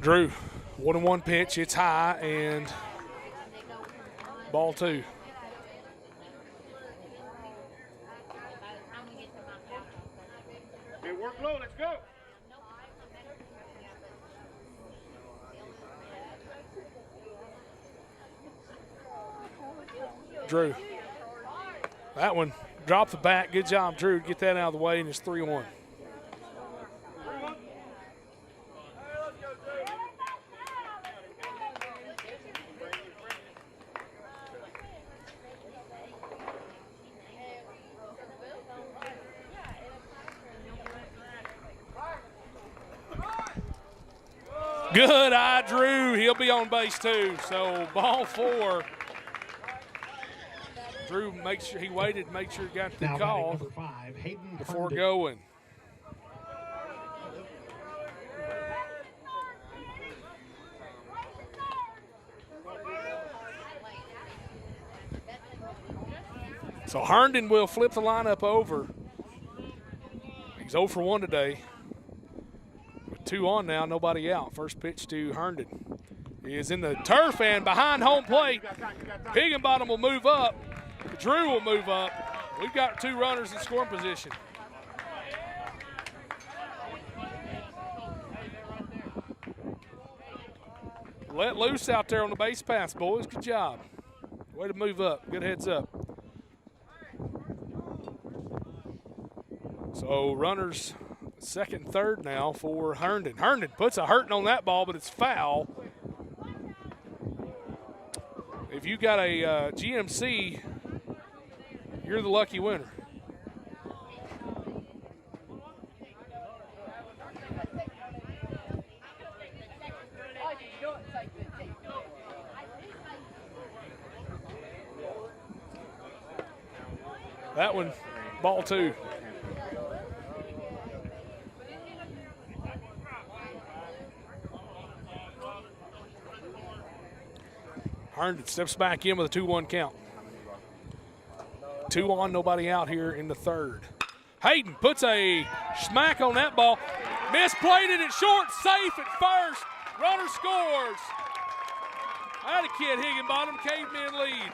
Drew, 1-1 pitch. It's high and ball 2. Hey, work low, let's go. Drew. That one dropped the bat. Good job, Drew. Get that out of the way, and it's 3-1. Good eye, Drew. He'll be on base too. So ball 4. Drew makes sure he waited, made sure he got the call number 5, Hayden before Herndon. going. So Herndon will flip the lineup over. He's 0 for 1 today. With 2 on now, nobody out. First pitch to Herndon. He is in the turf and behind home plate. Higginbottom will move up. Drew will move up. We've got 2 runners in scoring position. Let loose out there on the base pass, boys. Good job. Way to move up. Good heads up. So runners second and third now for Herndon. Herndon puts a hurting on that ball, but it's foul. If you got a GMC, you're the lucky winner. That one, ball 2. Herndon steps back in with a 2-1 count. 2 on, nobody out here in the third. Hayden puts a smack on that ball. Misplayed it at short, safe at first. Runner scores. That a kid, Higginbottom, Cavemen lead.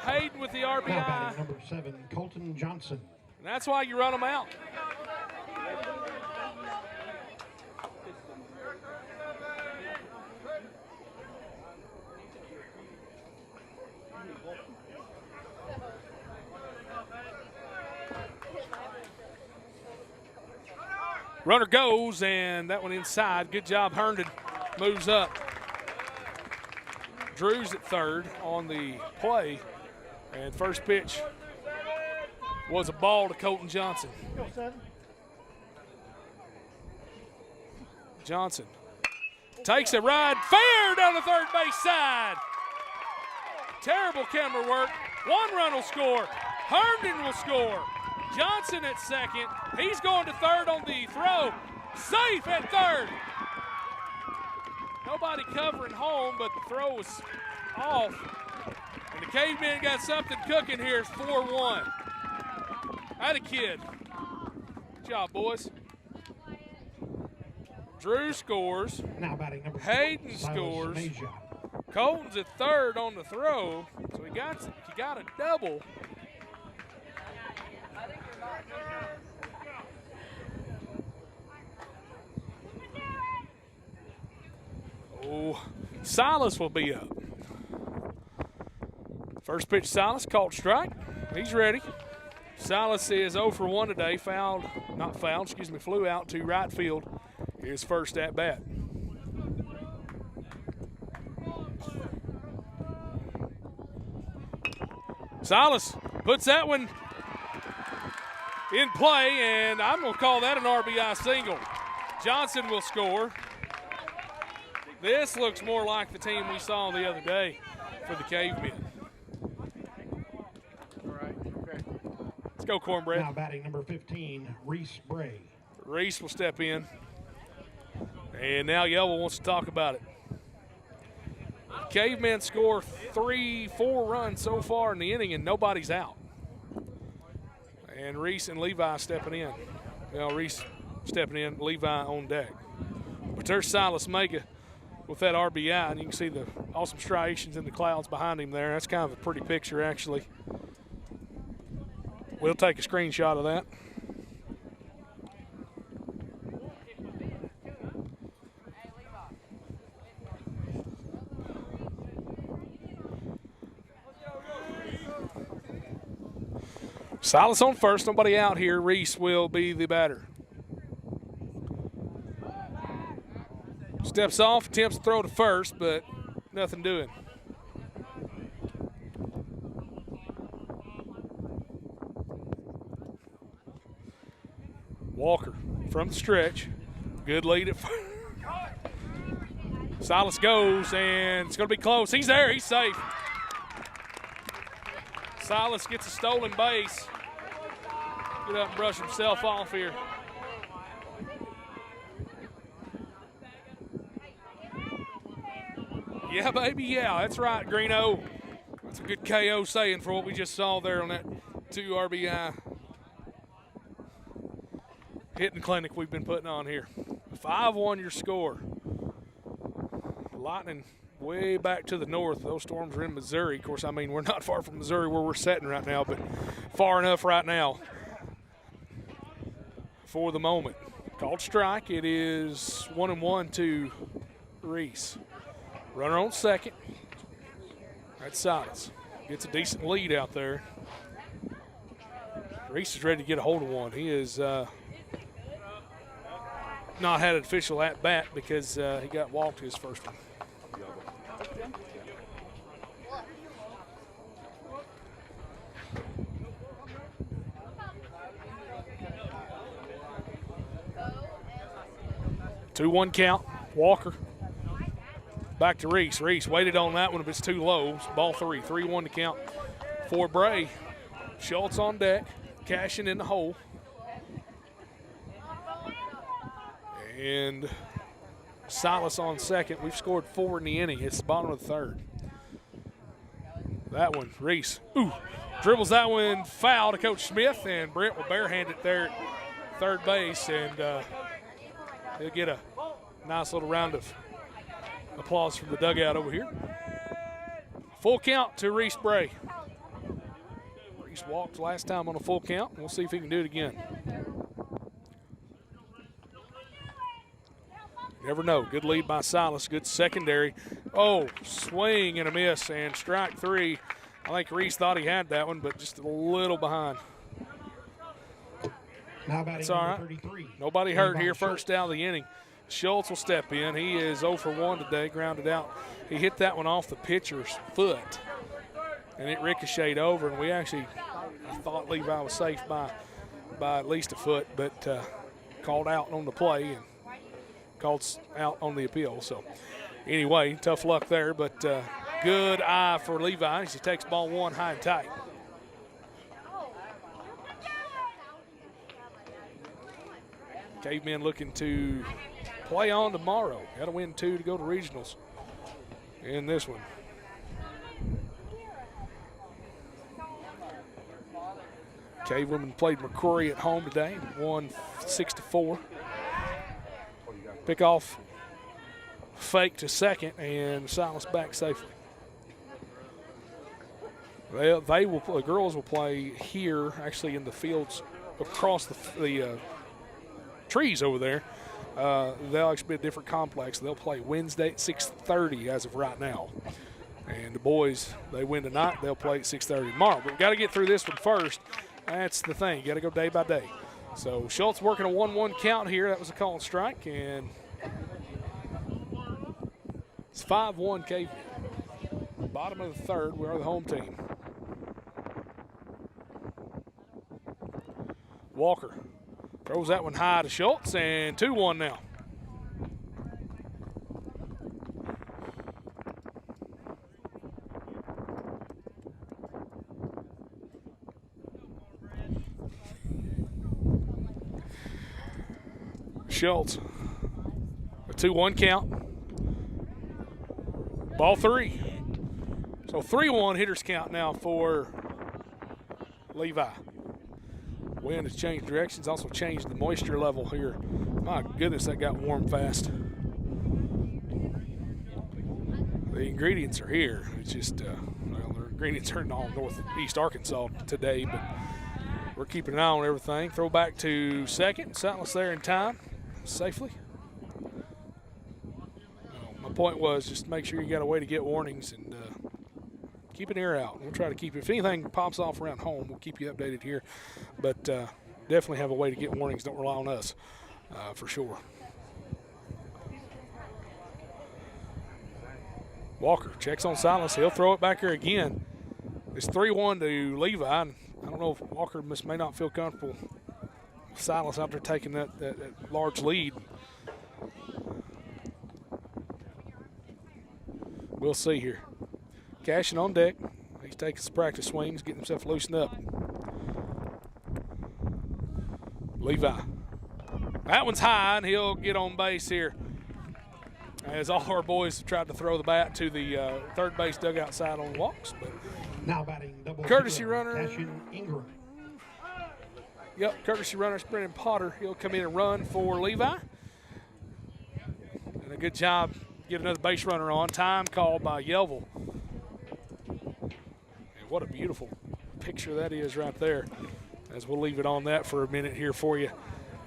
Hayden with the Now RBI. batting number 7, Colton Johnson. And that's why you run them out. Runner goes, and that one inside. Good job, Herndon moves up. Drew's at third on the play, and first pitch was a ball to Colton Johnson. Johnson takes a ride fair down the third base side. Terrible camera work. 1 run will score. Herndon will score. Johnson at second. He's going to third on the throw. Safe at third. Nobody covering home, but the throw was off. And the Cavemen got something cooking here. It's 4-1. Atta kid. Good job, boys. Drew scores. Now batting number Hayden 4, scores. Silas Masia. Colton's at third on the throw, so he got a double. Oh, Silas will be up. First pitch, Silas called strike. He's ready. Silas is 0 for 1 today. Flew out to right field. His first at bat. Silas puts that one in play, and I'm going to call that an RBI single. Johnson will score. This looks more like the team we saw the other day for the Cavemen. All right, okay. Let's go, Cornbread. Now batting number 15, Reese Bray. Reese will step in. And now Yellville wants to talk about it. Cavemen score 3-4 runs so far in the inning, and nobody's out. And Reese and Levi stepping in. Well, Reese stepping in, Levi on deck. But there's Silas Mega with that RBI, and you can see the awesome striations in the clouds behind him there. That's kind of a pretty picture, actually. We'll take a screenshot of that. Silas on first, nobody out here. Reese will be the batter. Steps off, attempts to throw to first, but nothing doing. Walker from the stretch. Good lead at first. Silas goes, and it's going to be close. He's there. He's safe. Silas gets a stolen base. Get up and brush himself off here. Yeah, baby, yeah. That's right, Greeno. That's a good KO saying for what we just saw there on that 2 RBI hitting clinic we've been putting on here. 5-1 your score. Lightning way back to the north. Those storms are in Missouri. Of course, I mean, we're not far from Missouri where we're sitting right now, but far enough right now for the moment. Called strike. It is 1-1 to Reese. Runner on second. That's Silas. Gets a decent lead out there. Reese is ready to get a hold of one. He is not had an official at bat because he got walked his first one. Two-one count. Walker. Back to Reese. Reese waited on that one if it's too low. It's ball three. 3-1 to count for Bray. Schultz on deck. Cashing in the hole. And Silas on second. We've scored 4 in the inning. It's the bottom of the third. That one, Reese. Ooh, dribbles that one foul to Coach Smith, and Brent will barehand it there at third base, and he'll get a nice little round of applause from the dugout over here. Full count to Reese Bray. Reese walked last time on a full count. We'll see if he can do it again. Never know. Good lead by Silas. Good secondary. Oh, swing and a miss, and strike three. I think Reese thought he had that one, but just a little behind. Now batting It's all right. 33. Nobody hurt here. First out of the inning. Schultz will step in. He is 0 for 1 today, grounded out. He hit that one off the pitcher's foot, and it ricocheted over, and I thought Levi was safe by at least a foot, but called out on the play and called out on the appeal. So anyway, tough luck there, but good eye for Levi as he takes ball one high and tight. Cavemen looking to play on tomorrow. Got to win 2 to go to regionals in this one. Cave women played McCrory at home today, won 6-4. Pick off fake to second, and Silas back safely. The girls will play here, actually in the fields across the trees over there. They'll actually be a different complex. They'll play Wednesday at 6:30 as of right now. And the boys, they win tonight. They'll play at 6:30 tomorrow. But we've got to get through this one first. That's the thing. You got to go day by day. So Schultz working a 1-1 count here. That was a called strike, and it's 5-1 Cavemen. Bottom of the third. We are the home team. Walker throws that one high to Schultz, and 2-1 now. Schultz, a 2-1 count. Ball three. So 3-1 hitters count now for Levi. Wind has changed directions, also changed the moisture level here. My goodness, that got warm fast. The ingredients are here. It's just, the ingredients are in all northeast Arkansas today, but we're keeping an eye on everything. Throw back to second. Silas there in time, safely. My point was just make sure you got a way to get warnings and keep an ear out. We'll try to keep it. If anything pops off around home, we'll keep you updated here. But definitely have a way to get warnings. Don't rely on us for sure. Walker checks on Silas. He'll throw it back here again. It's 3-1 to Levi. I don't know if Walker may not feel comfortable with Silas out there taking that large lead. We'll see here. Cashing on deck. He's taking some practice swings, getting himself loosened up. Levi. That one's high, and he'll get on base here. As all our boys have tried to throw the bat to the third base dugout side on walks. But now batting double courtesy runner. Cashin Ingram. Yep, courtesy runner, Brennan Potter. He'll come in and run for Levi. And a good job getting another base runner on. Time called by Yellville. And what a beautiful picture that is right there. As we'll leave it on that for a minute here for you.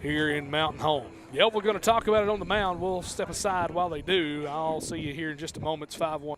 here in Mountain Home. Yep, we're going to talk about it on the mound. We'll step aside while they do. I'll see you here in just a moment. It's 5-1.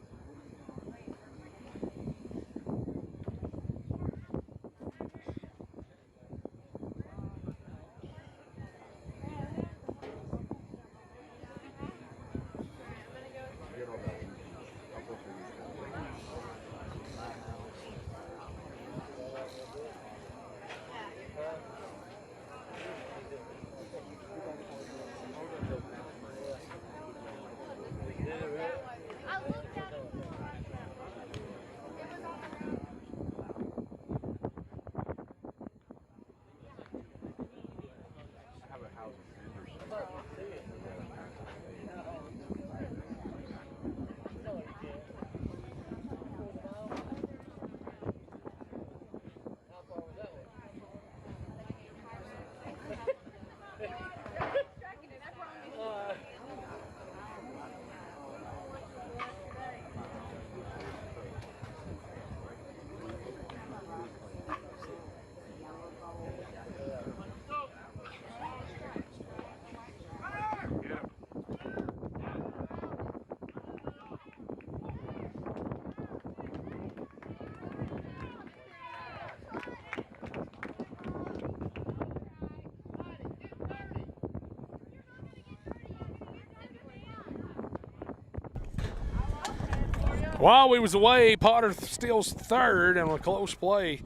While we was away, Potter steals third in a close play,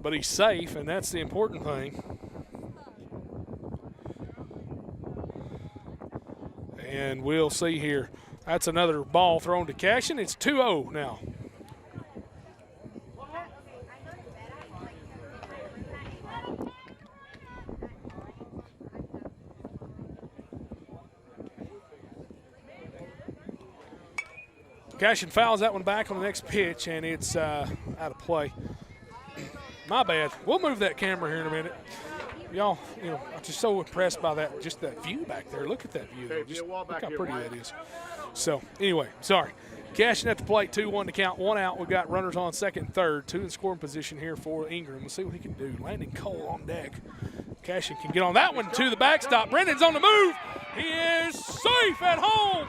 but he's safe, and that's the important thing. And we'll see here. That's another ball thrown to Cashin. It's 2-0 now. Cashin fouls that one back on the next pitch, and it's out of play. My bad. We'll move that camera here in a minute. Y'all, I'm just so impressed by that, just that view back there. Look at that view. Just look how pretty that is. So, anyway, sorry. Cashin at the plate, 2-1 to count, 1 out. We've got runners on second and third, 2 in scoring position here for Ingram. We'll see what he can do. Landon Cole on deck. Cashin can get on that one to the backstop. Brendan's on the move. He is safe at home.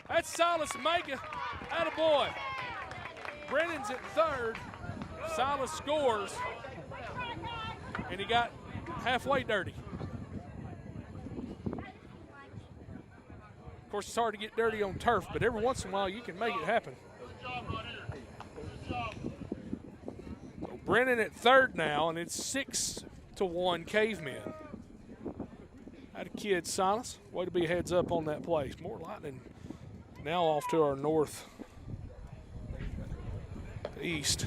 That's Silas Mega. Attaboy. Brennan's at third. Silas scores. And he got halfway dirty. Of course, it's hard to get dirty on turf, but every once in a while you can make it happen. So Brennan at third now, and it's 6-1 Cavemen. Had a kid, Silas. Way to be heads up on that play. More lightning. Now off to our north east.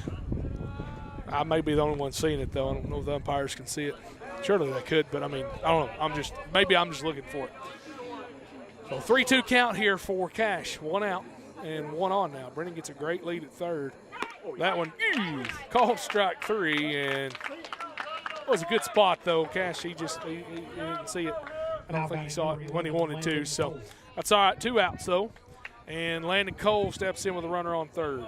I may be the only one seeing it, though. I don't know if the umpires can see it. Surely they could, but I mean, I don't know. Maybe I'm just looking for it. So 3-2 count here for Cash. 1 out and 1 on now. Brennan gets a great lead at third. That one, called strike 3, and it was a good spot, though. Cash, he didn't see it. I don't think he saw it when he wanted to, so that's all right. 2 outs, though. And Landon Cole steps in with a runner on third.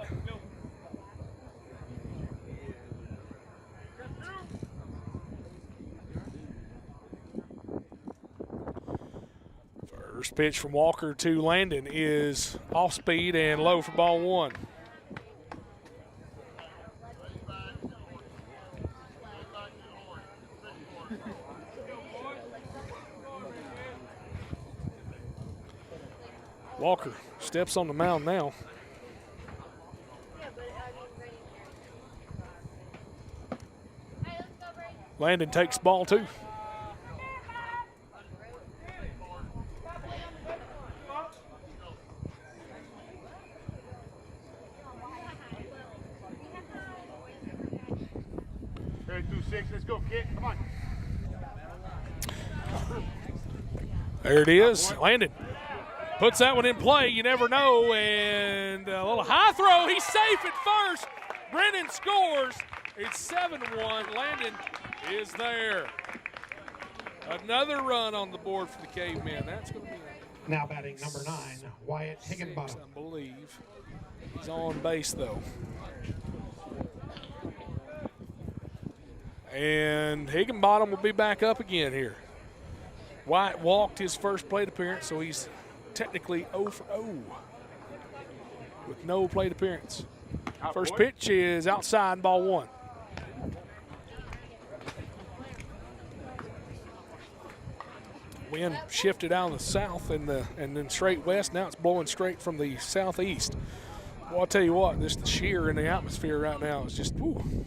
First pitch from Walker to Landon is off speed and low for ball 1. Walker steps on the mound now. Landon takes ball 2. Let's go, kid. Come on. There it is. Landon puts that one in play. You never know. And a little high throw. He's safe at first. Brennan scores. It's 7-1. Landon is there. Another run on the board for the Cavemen. That's going to be now batting number 9, Wyatt Higginbottom. I believe. He's on base, though. And Higginbottom will be back up again here. White walked his first plate appearance, so he's technically 0 for 0 with no plate appearance. First pitch is outside, ball 1. Wind shifted out of the south and then straight west. Now it's blowing straight from the southeast. Well, I'll tell you what, just the sheer in the atmosphere right now is just, whew.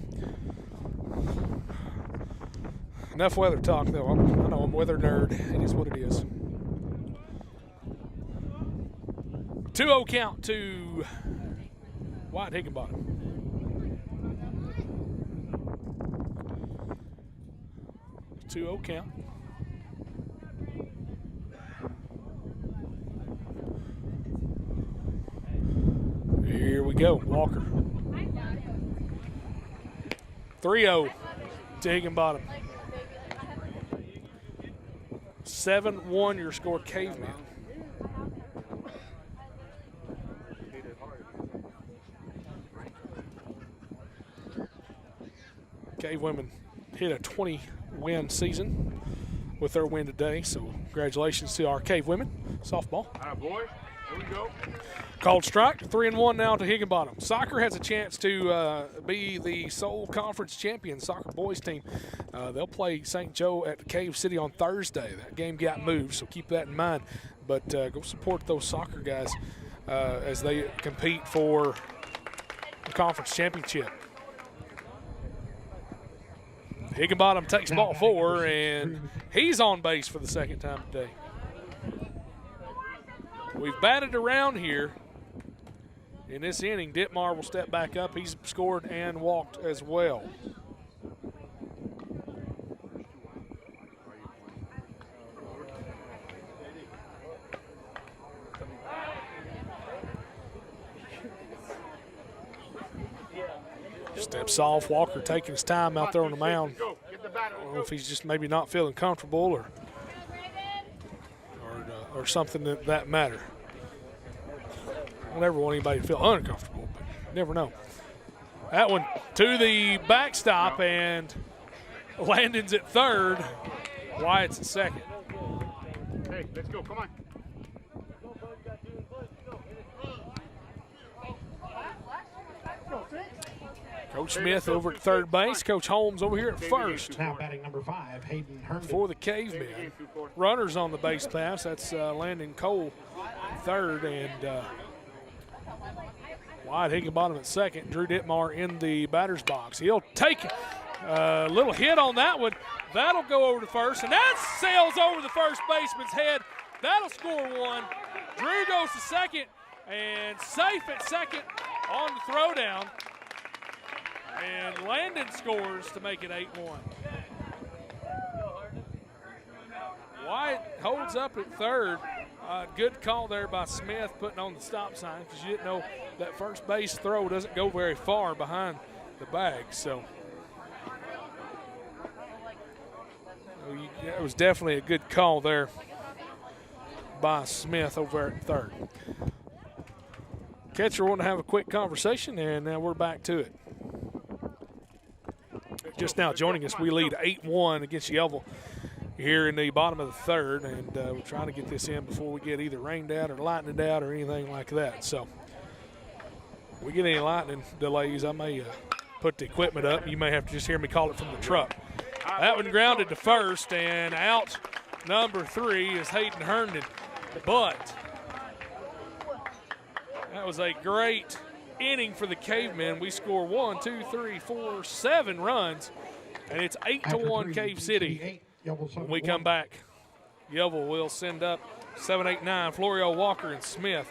Enough weather talk, though. I know I'm a weather nerd. It is what it is. 2-0 count to White Higginbottom. Two-0 count. Here we go, Walker. 3-0 to Higginbottom. 7-1 your score, Caveman. Cave women hit a 20-win season with their win today, so congratulations to our Cave women softball. All right, boys, here we go. Called strike, 3-1 now to Higginbottom. Soccer has a chance to be the sole conference champion soccer boys team. They'll play St. Joe at Cave City on Thursday. That game got moved, so keep that in mind. But go support those soccer guys as they compete for the conference championship. Higginbottom takes ball 4, and he's on base for the second time today. We've batted around here. In this inning, Ditmar will step back up. He's scored and walked as well. Steps off. Walker taking his time out there on the mound. I don't know if he's just maybe not feeling comfortable or something that matter. I don't ever want anybody to feel uncomfortable, but you never know. That one to the backstop, and Landon's at third. Wyatt's at second. Hey, let's go. Come on. Coach Smith over at third base. Coach Holmes over here at first. Now batting number 5, Hayden Herndon. For the Cavemen. Runners on the base pass. That's Landon Cole at third, and Wyatt Higginbottom at second. Drew Ditmar in the batter's box. He'll take a little hit on that one. That'll go over to first, and that sails over the first baseman's head. That'll score 1. Drew goes to second, and safe at second on the throwdown. And Landon scores to make it 8-1. White holds up at third. Good call there by Smith putting on the stop sign, because you didn't know that first base throw doesn't go very far behind the bag. So it was definitely a good call there by Smith over at third. Catcher wanted to have a quick conversation, and now we're back to it. Just now joining us, we lead 8-1 against Yellville here in the bottom of the third, and we're trying to get this in before we get either rained out or lightning out or anything like that. So if we get any lightning delays, I may put the equipment up. You may have to just hear me call it from the truck. That one grounded to first, and out number 3 is Hayden Herndon. But that was a great inning for the Cavemen. We score 1, 2, 3, 4, 7 runs, and it's 8-1 Cave City. When we come back, Yellville will send up 7, 8, 9, Florio, Walker, and Smith.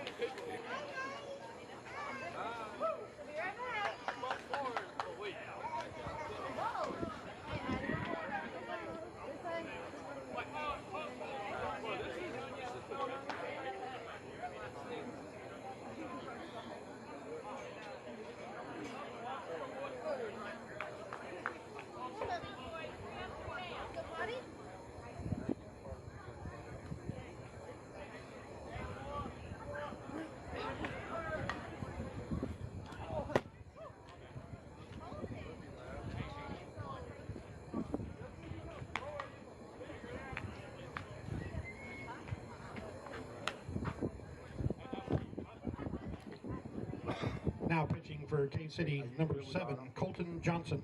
Now pitching for Cave City, number 7, Colton Johnson.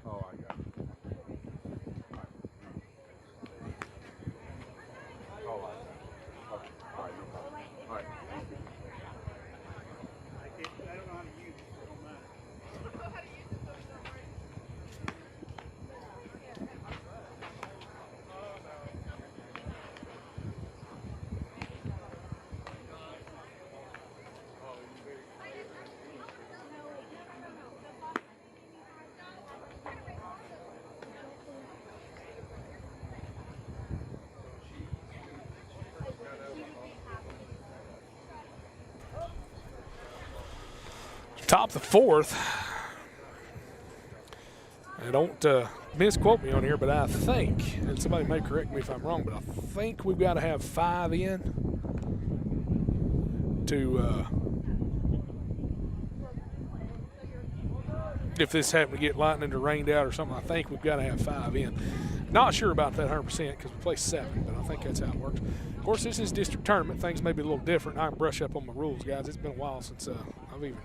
Oh, I got it. Oh, I got it. Okay. All right, no problem. All right. I don't know how to use it. It don't matter. Top the 4th. I don't misquote me on here, but I think, and somebody may correct me if I'm wrong, but I think we've got to have 5 in to, if this happened to get lightning or rained out or something, I think we've got to have 5 in. Not sure about that 100% because we play 7, but I think that's how it works. Of course, this is district tournament. Things may be a little different. I can brush up on my rules, guys. It's been a while since I've even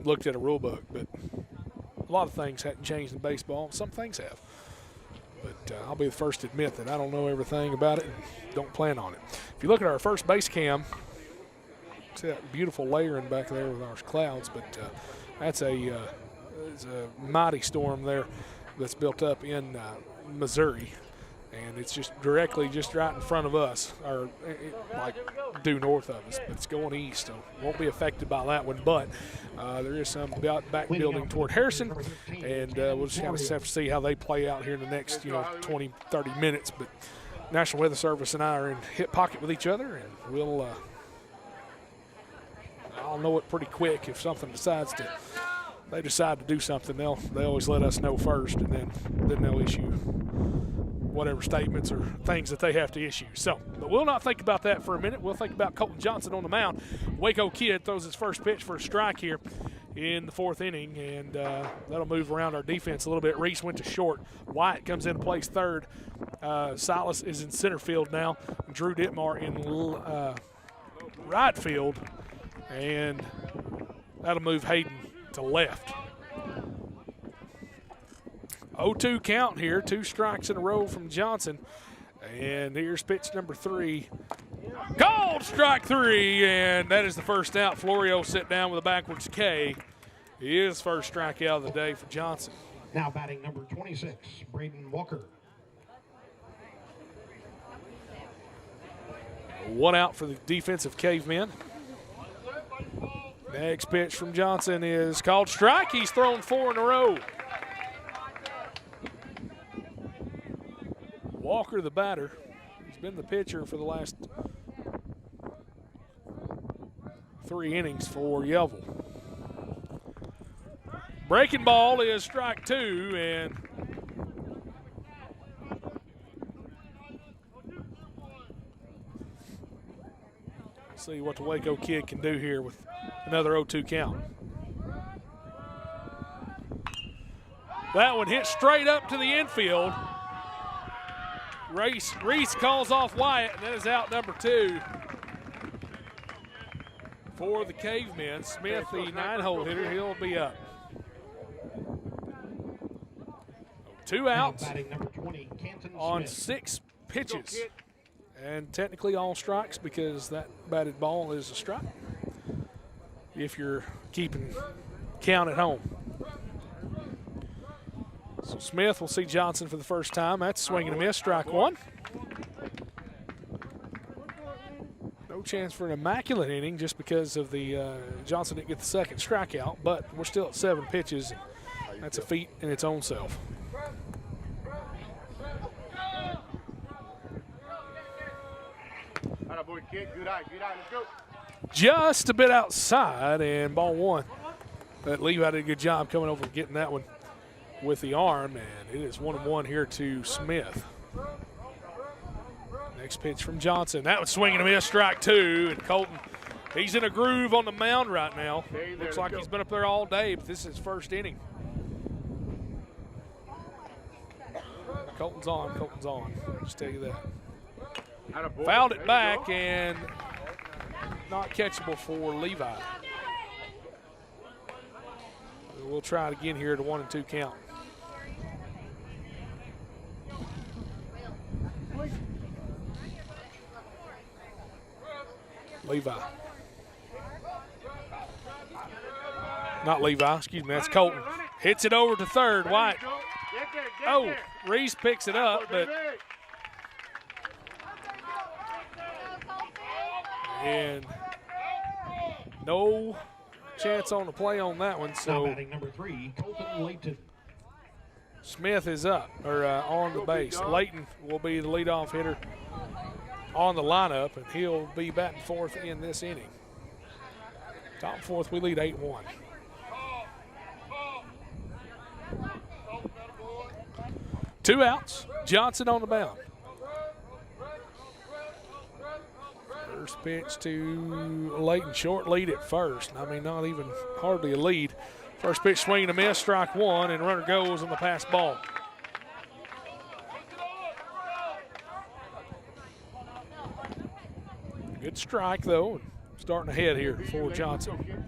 looked at a rule book, but a lot of things hadn't changed in baseball. Some things have. But I'll be the first to admit that I don't know everything about it and don't plan on it. If you look at our first base cam, see that beautiful layering back there with our clouds, but that's a mighty storm there that's built up in Missouri. And it's just directly right in front of us, or like due north of us. But it's going east, so won't be affected by that one. But there is some back building toward Harrison, and we'll just have to see how they play out here in the next 20, 30 minutes. But National Weather Service and I are in hip pocket with each other, and we'll I'll know it pretty quick if something they decide to do something. They always let us know first, and then they'll issue whatever statements or things that they have to issue. So, but we'll not think about that for a minute. We'll think about Colton Johnson on the mound. Waco kid throws his first pitch for a strike here in the 4th inning, and that'll move around our defense a little bit. Reese went to short. Wyatt comes in to place 3rd. Silas is in center field now. Drew Ditmar in right field, and that'll move Hayden to left. 0-2 count here, 2 strikes in a row from Johnson. And here's pitch number 3. Called strike 3, and that is the first out. Florio sit down with a backwards K. His first strikeout of the day for Johnson. Now batting number 26, Braden Walker. 1 out for the defensive cavemen. Next pitch from Johnson is called strike. He's thrown 4 in a row. Walker, the batter, he's been the pitcher for the last 3 innings for Yellville. Breaking ball is strike 2, and see what the Waco kid can do here with another 0-2 count. That one hit straight up to the infield. Reese calls off Wyatt, and that is out number 2 for the Cavemen. Smith, the 9-hole hitter, he'll be up. 2 outs on 6 pitches. And technically all strikes because that batted ball is a strike if you're keeping count at home. So Smith will see Johnson for the first time. That's swing and a miss, strike 1. No chance for an immaculate inning just because of the Johnson didn't get the second strikeout, but we're still at 7 pitches. That's a feat in its own self. Just a bit outside, and ball 1. But Levi did a good job coming over and getting that one with the arm, and it is 1-1 here to Smith. Next pitch from Johnson. That was swinging a miss, strike 2, and Colton, he's in a groove on the mound right now. Looks like he's been up there all day, but this is his first inning. Colton's on, I'll just tell you that. Fouled it back and not catchable for Levi. We'll try it again here at a 1 and 2 count. Levi. Not Levi, excuse me, that's Colton. Hits it over to third, White. Oh, Reese picks it up, but and no chance on the play on that one. So batting number 3, Colton Layton. Smith is up, or on the base. Layton will be the leadoff hitter on the lineup, and he'll be batting fourth in this inning. Top fourth, we lead 8-1. Two outs, Johnson on the mound. First pitch to Layton, short lead at first. I mean, not even hardly a lead. First pitch swing and a miss, strike one, and runner goes on the pass ball. Good strike, though, starting ahead here for Johnson.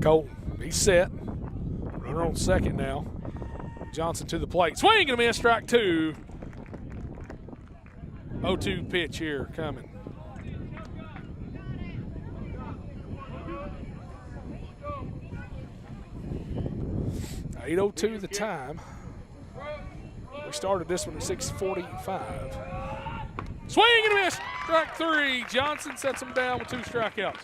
Colton, he's set. Runner on second now. Johnson to the plate. Swing and a miss, strike two. 0-2 pitch here coming. .802 the time. We started this one at 6:45. Swing and a miss, strike three. Johnson sets him down with 2 strikeouts.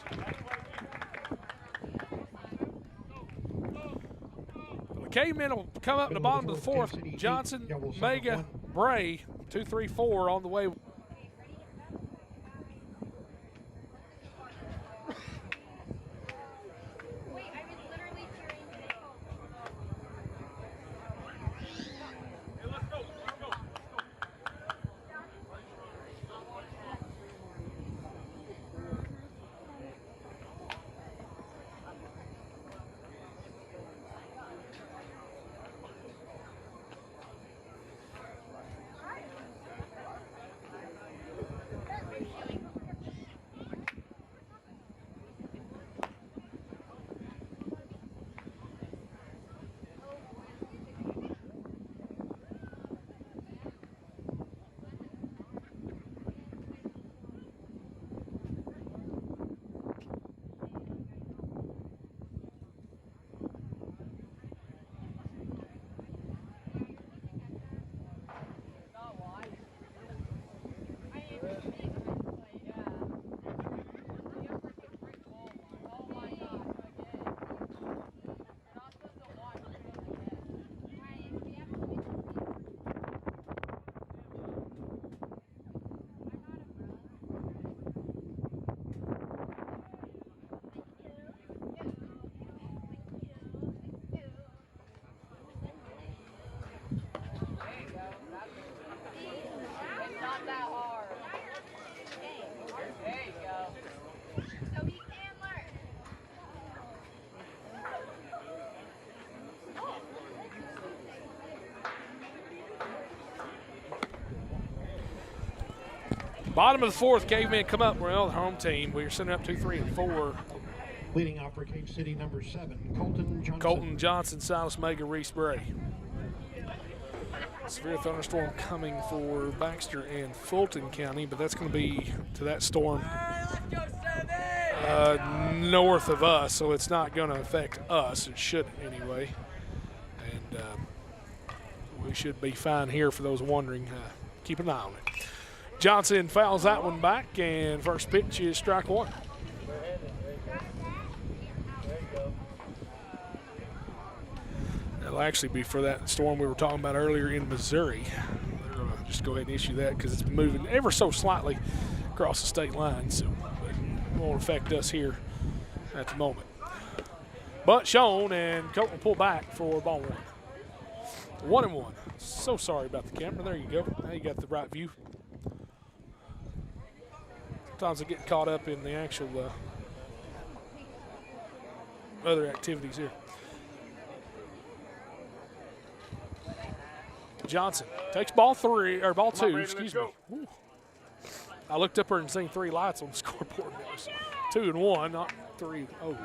The Cavemen will come up in the bottom of the fourth. Johnson, Mega, Bray, 2, 3, 4 on the way. Bottom of the fourth, Cavemen come up. We're on the home team. We're sending up 2, 3, and 4. Leading off for Cave City, number 7, Colton Johnson. Colton Johnson, Silas Mega, Reese Bray. Severe thunderstorm coming for Baxter and Fulton County, but that's going to be to that storm north of us, so it's not going to affect us. It shouldn't anyway. And we should be fine here for those wondering. Keep an eye on it. Johnson fouls that one back, and first pitch is strike one. That'll actually be for that storm we were talking about earlier in Missouri. They're going to just go ahead and issue that because it's moving ever so slightly across the state line, so it won't affect us here at the moment. But shown, and Colton will pull back for ball one. 1-1. So sorry about the camera. There you go. Now you got the right view. Sometimes I get caught up in the actual other activities here. Johnson takes ball three, or ball two, Brady, excuse let's me. Ooh. I looked up there and seen 3 lights on the scoreboard. It was 2 and 1, not 3. Oh.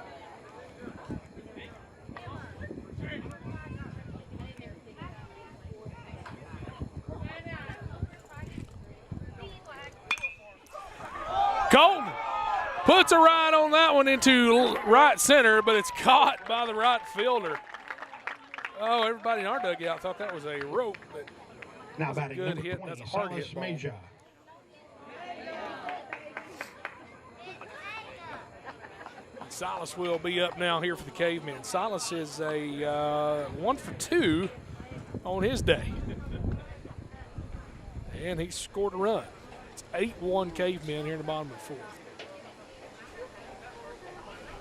Colton puts a right on that one into right center, but it's caught by the right fielder. Oh, everybody in our dugout thought that was a rope, but Now batting good number hit. 20, That's a hard Silas hit ball. Meja. Silas will be up now here for the Cavemen. Silas is a 1 for 2 on his day. And he scored a run. It's 8-1 Cavemen here in the bottom of the 4th.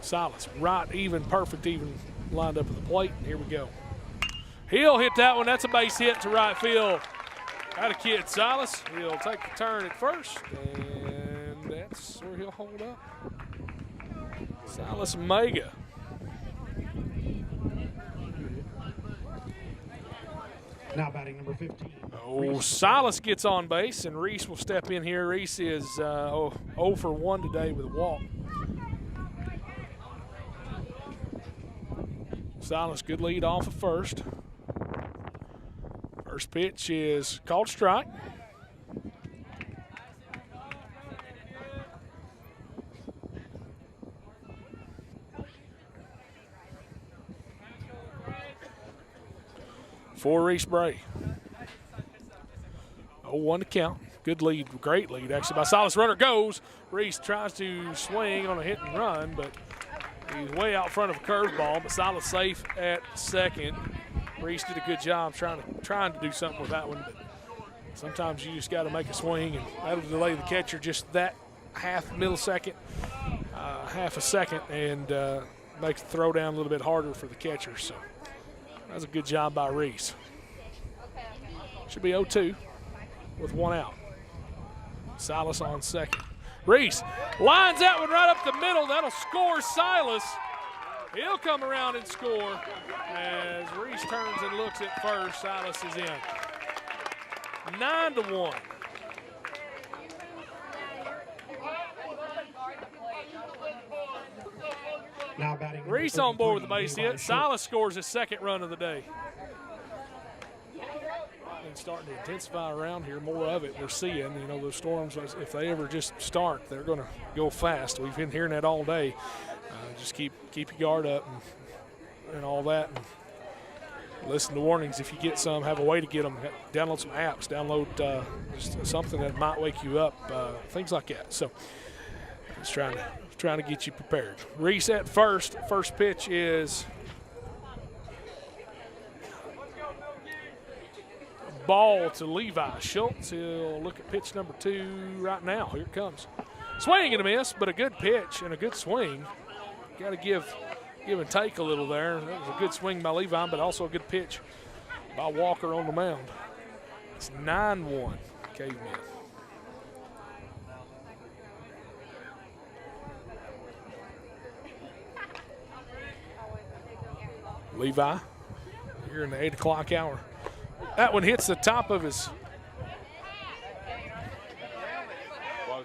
Silas, right, even, perfect, even lined up at the plate. And here we go. He'll hit that one. That's a base hit to right field. Got a kid, Silas. He'll take the turn at first, and that's where he'll hold up. Silas Mega. Now batting number 15. Oh, Silas gets on base, and Reese will step in here. Reese is 0 for 1 today with a walk. Silas, good lead off of first. First pitch is called strike. For Reese Bray. 0-1 to count. Good lead, great lead actually by Silas. Runner goes. Reese tries to swing on a hit and run, but he's way out front of a curveball, but Silas safe at second. Reese did a good job trying to do something with that one, but sometimes you just got to make a swing, and that'll delay the catcher just that half a second, and makes the throw down a little bit harder for the catcher. So that was a good job by Reese. Should be 0-2 with 1 out. Silas on second. Reese lines that one right up the middle. That'll score Silas. He'll come around and score as Reese turns and looks at first. Silas is in. 9-1. Now batting number Reese on board with the 33, base Levi hit. Schultz. Silas scores his second run of the day. And starting to intensify around here, more of it we're seeing. You know, those storms, if they ever just start, they're going to go fast. We've been hearing that all day. Just keep your guard up and all that. And listen to warnings if you get some. Have a way to get them. Download some apps. Download just something that might wake you up. Things like that. So just trying to get you prepared. Reese at first. First pitch is ball to Levi Schultz. He'll look at pitch number 2 right now. Here it comes. Swing and a miss, but a good pitch and a good swing. Got to give and take a little there. That was a good swing by Levi, but also a good pitch by Walker on the mound. It's 9-1 Cavemen. Levi here in the 8 o'clock hour. That one hits the top of his.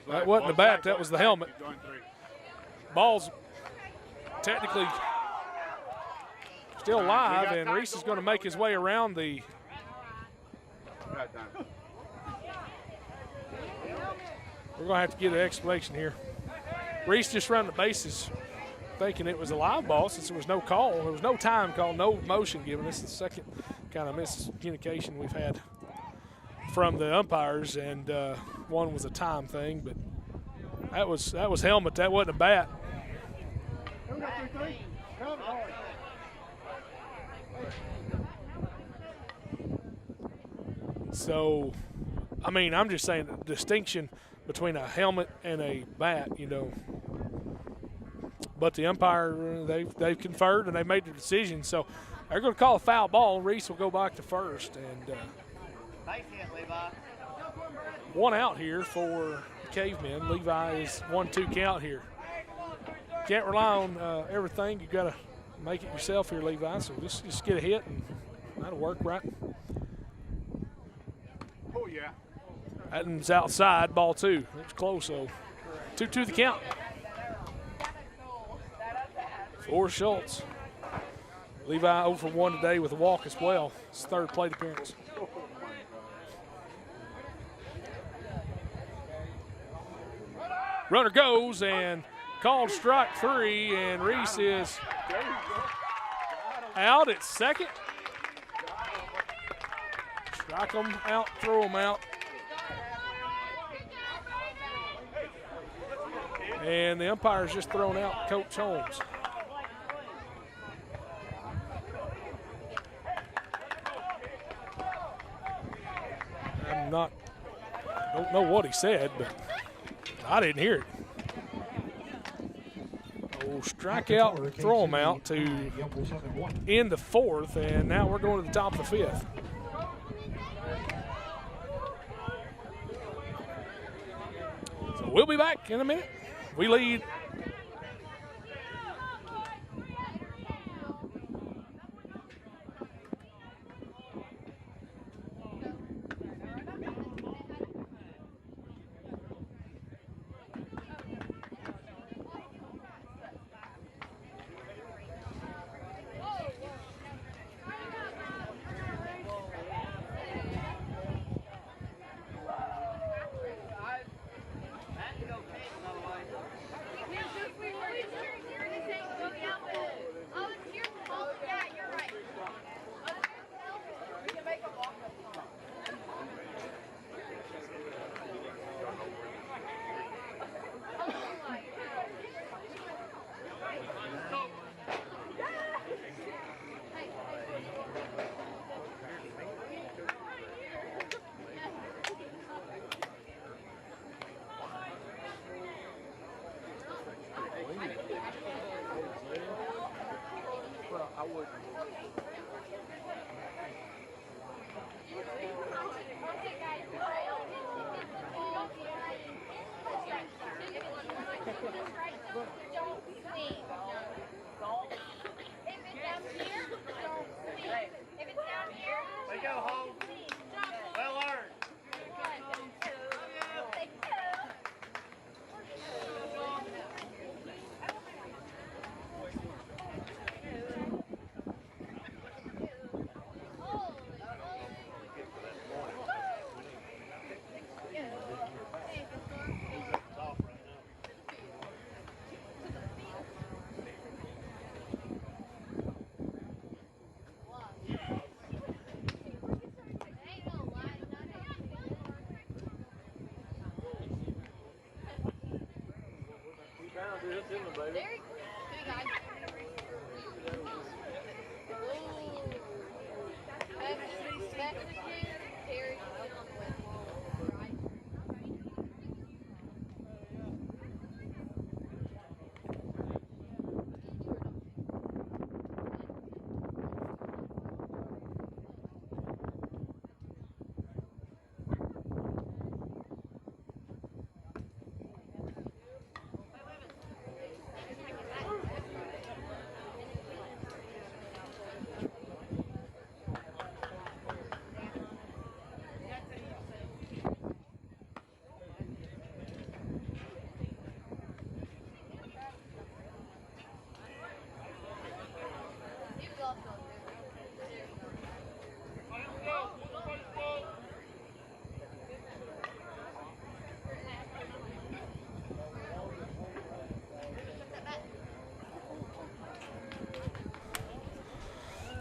That wasn't the bat, that was the helmet. Ball's technically still live, and Reese is going to make his way around the. We're going to have to get an explanation here. Reese just ran the bases thinking it was a live ball since there was no call. There was no time call, no motion given. This is the second kind of miscommunication we've had from the umpires, and one was a time thing, but that was helmet. That wasn't a bat. So, I mean, I'm just saying the distinction between a helmet and a bat, you know. But the umpire, they've conferred and they made the decision. So they're going to call a foul ball. Reese will go back to first. And one out here for the Cavemen. Levi is 1-2 count here. Can't rely on everything. You got to make it yourself here, Levi. So just get a hit and that'll work, right? That one's outside, ball 2. It was close, so 2-2 the count. For Schultz. Levi 0 for 1 today with a walk as well. His 3rd plate appearance. Runner goes and called strike 3, and Reese is out at second. Strike them out, throw them out. And the umpire's just thrown out Coach Holmes. Don't know what he said, but I didn't hear it. Oh, strikeout, throw him out to end the 4th, and now we're going to the top of the 5th. So we'll be back in a minute. We lead.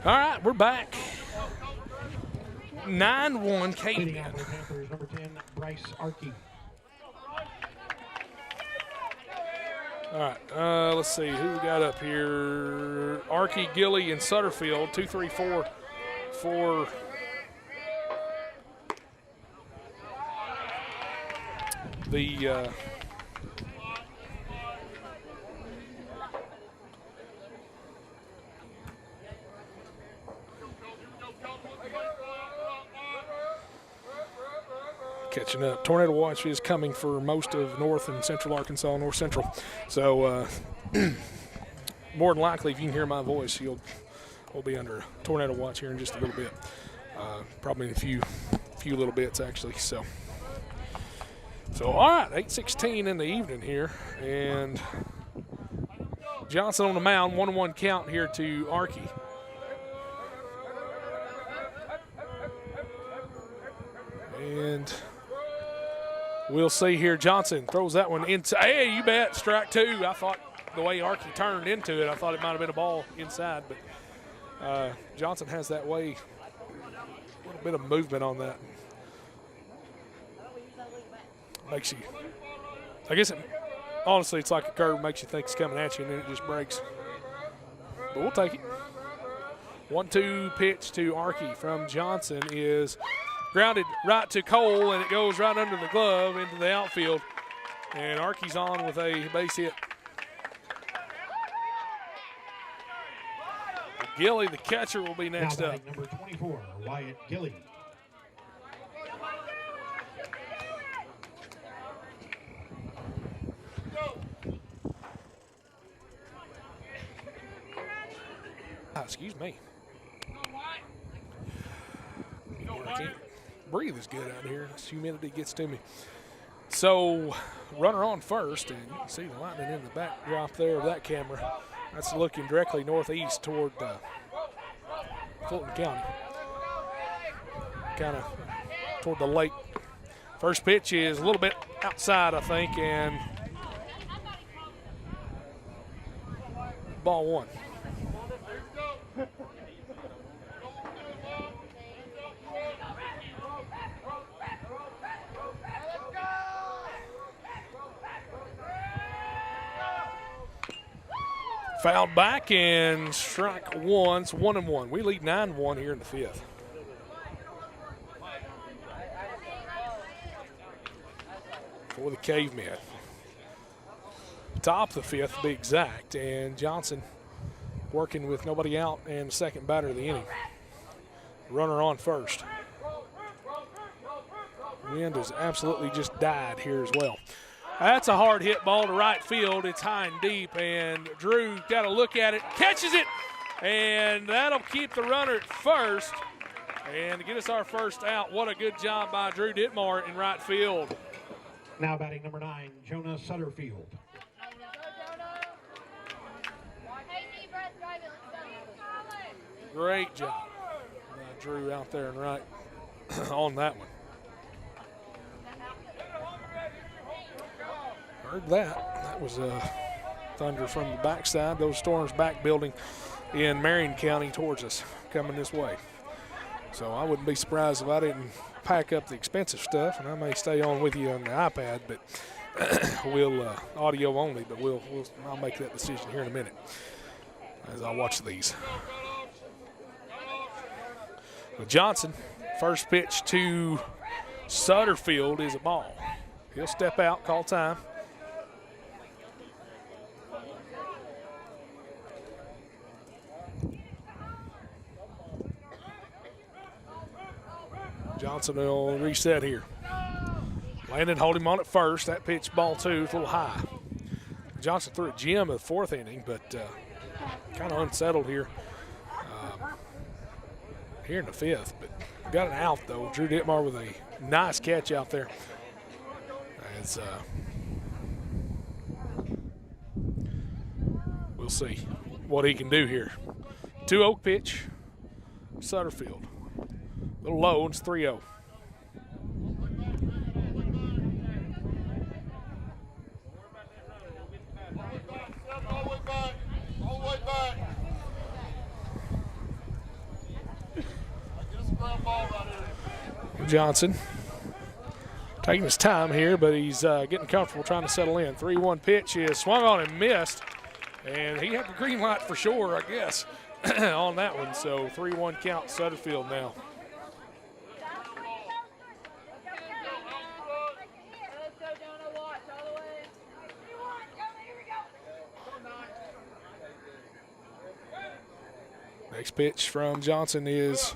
All right, we're back. 9-1 Leading Cavemen. out for Panthers, number 10, Bryce Arkey. All right, let's see who we got up here. Arkey, Gilly, and Sutterfield. 2, 3, 4 for the catching up. Tornado watch is coming for most of north and central Arkansas, north central. So more than likely, if you can hear my voice, we'll be under tornado watch here in just a little bit. Probably in a few little bits actually. So So, all right, 8:16 in the evening here, and Johnson on the mound, 1-1 count here to Archie. And we'll see here. Johnson throws that one inside. Hey, you bet, strike two. I thought the way Archie turned into it, I thought it might have been a ball inside, but Johnson has that way, a little bit of movement on that. Makes you, I guess, honestly, it's like a curve, makes you think it's coming at you, and then it just breaks. But we'll take it. 1-2 pitch to Archie from Johnson is grounded right to Cole, and it goes right under the glove into the outfield. And Archie's on with a base hit. Gilly, the catcher, will be next now up. Number 24, Wyatt Gilly. Excuse me. I can't breathe as good out here. This humidity gets to me. So, runner on first, and you can see the lightning in the backdrop there of that camera. That's looking directly northeast toward Fulton County. Kind of toward the lake. First pitch is a little bit outside, I think, and ball one. Fouled back and strike one. It's 1-1. We lead 9-1 here in the fifth. For the Cavemen. Top of the fifth, to be exact, and Johnson working with nobody out and the second batter of the inning. Runner on first. Wind has absolutely just died here as well. That's a hard hit ball to right field. It's high and deep, and Drew got a look at it, catches it, and that'll keep the runner at first and get us our first out. What a good job by Drew Ditmar in right field. Now batting number 9, Jonah Sutterfield. Great job by Drew out there and right on that one. Heard that. That was thunder from the backside. Those storms back building in Marion County towards us, coming this way. So I wouldn't be surprised if I didn't pack up the expensive stuff, and I may stay on with you on the iPad, but we'll audio only. But I'll make that decision here in a minute as I watch these. But Johnson, first pitch to Sutterfield is a ball. He'll step out, call time. Johnson will reset here. Landon hold him on at first. That pitch, ball two, it's a little high. Johnson threw a gem in the fourth inning, but kind of unsettled here. Here in the fifth, but got an out though. Drew Ditmar with a nice catch out there. As we'll see what he can do here. 2-0 pitch, Sutterfield. A little low, it's 3-0. Johnson taking his time here, but he's getting comfortable trying to settle in. 3-1 pitch is swung on and missed, and he had the green light for sure, I guess, on that one. So 3-1 count, Sutterfield now. Next pitch from Johnson is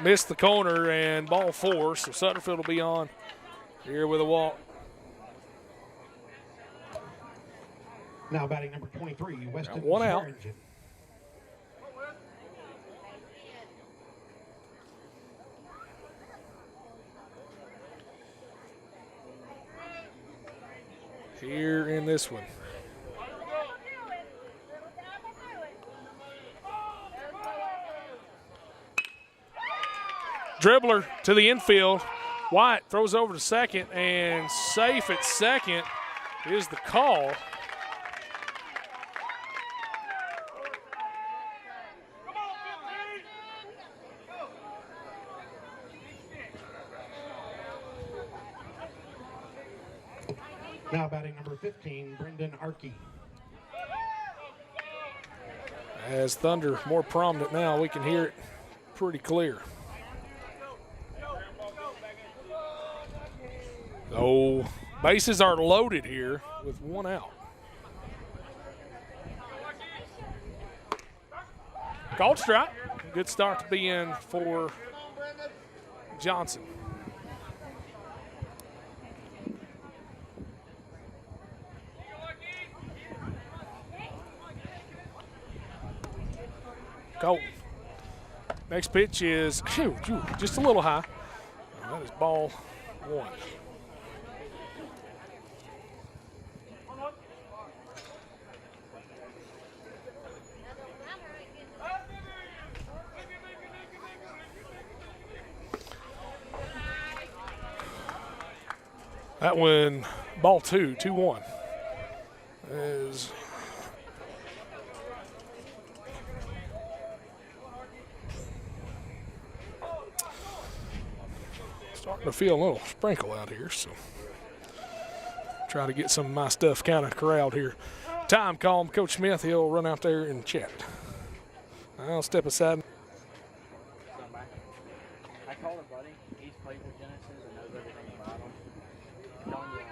missed the corner and ball four, so Sutterfield will be on here with a walk. Now batting number 23, Weston one out. Swearingen. here in this one. Dribbler to the infield. White throws over to second, and safe at second is the call. Now batting number 15, Brendan Arkey. As Thunder more prominent now, we can hear it pretty clear. Oh, bases are loaded here with one out. Called strike. Good start to be in for Johnson. Colton. Next pitch is just a little high. That is ball one. That one, ball 2-1. Is starting to feel a little sprinkle out here, so try to get some of my stuff kind of corralled here. Time call, Coach Smith, he'll run out there and chat. I'll step aside. I called a buddy. He's played with Genesis and knows everything about them. Telling you you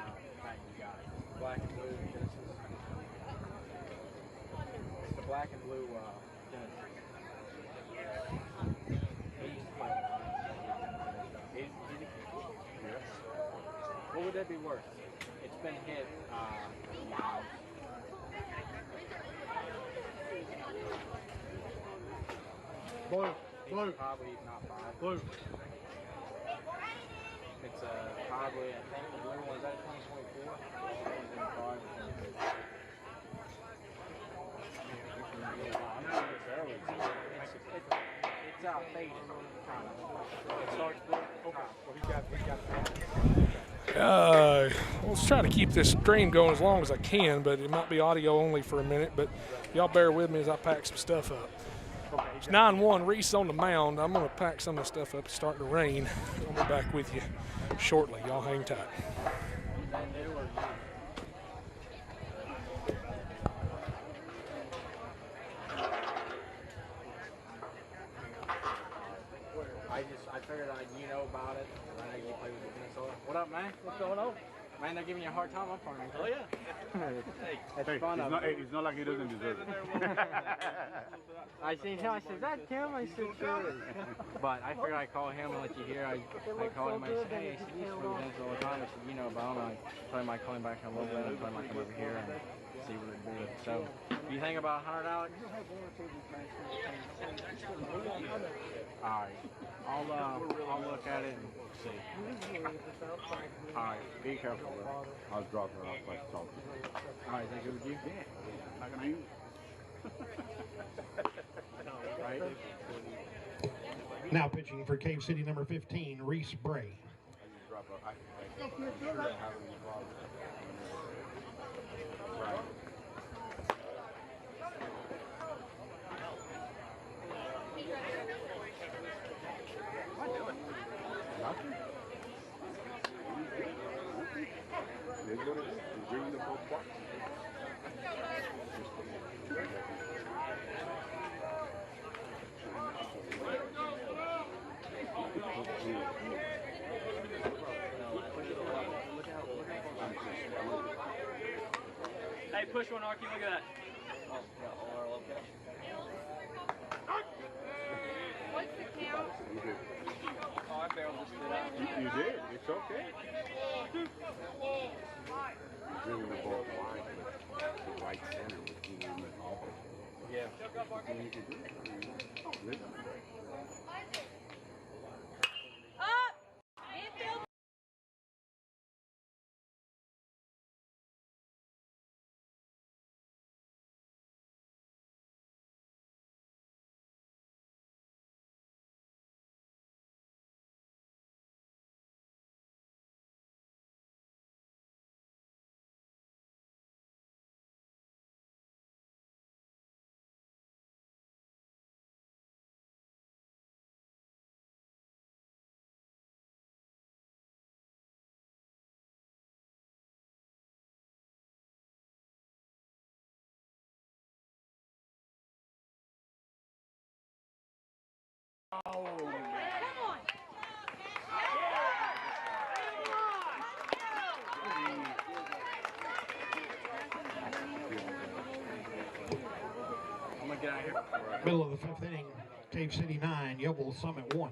got black and blue Genesis. It's the black and blue Genesis. He used to play with them. Yes. What would that be worth? It's been hit. Blue. Probably not 5. Blue. It's probably, I think the blue one is at 2024. It's out faded. It starts blue. Well, let's try to keep this stream going as long as I can, but it might be audio only for a minute. But y'all bear with me as I pack some stuff up. It's 9-1, Reese on the mound. I'm going to pack some of the stuff up. It's starting to rain. I'll be back with you shortly. Y'all hang tight. I figured you know about it. I know you play with Minnesota. What up, man? What's going on? Man, they're giving you a hard time up on me. Oh, yeah. It's fun of it. It's not like he doesn't deserve it. I seen him. I said, is that Tim? I said, sure. But I figured I'd call him and let you hear. I called him. I said, hey, I said, you play with Vince all the time. I said, you know about him. I thought I might call him back in a little bit. I thought I might come over here and see what it'd be. So, you think about 100, Alex? All right. I'll look at it and see. All right. Be careful. I was dropping her off like talking. All right. Is that good with you? Yeah. Not gonna use. Right. Now pitching for Cave City number 15, Reese Bray. I just dropped her. I'm sure that happened in the problem. Right. Nothing. It's what it is. It's bringing the both parts. Hey, push one, Arky. Look at that. What's the count? Oh, I barely just did that. You did. It's okay. Bringing the ball wide to right center with you in the ball. Yeah. That's all you can do. Listen. to get out of here. Middle of the 5th inning, Cave City 9, Yellville Summit 1.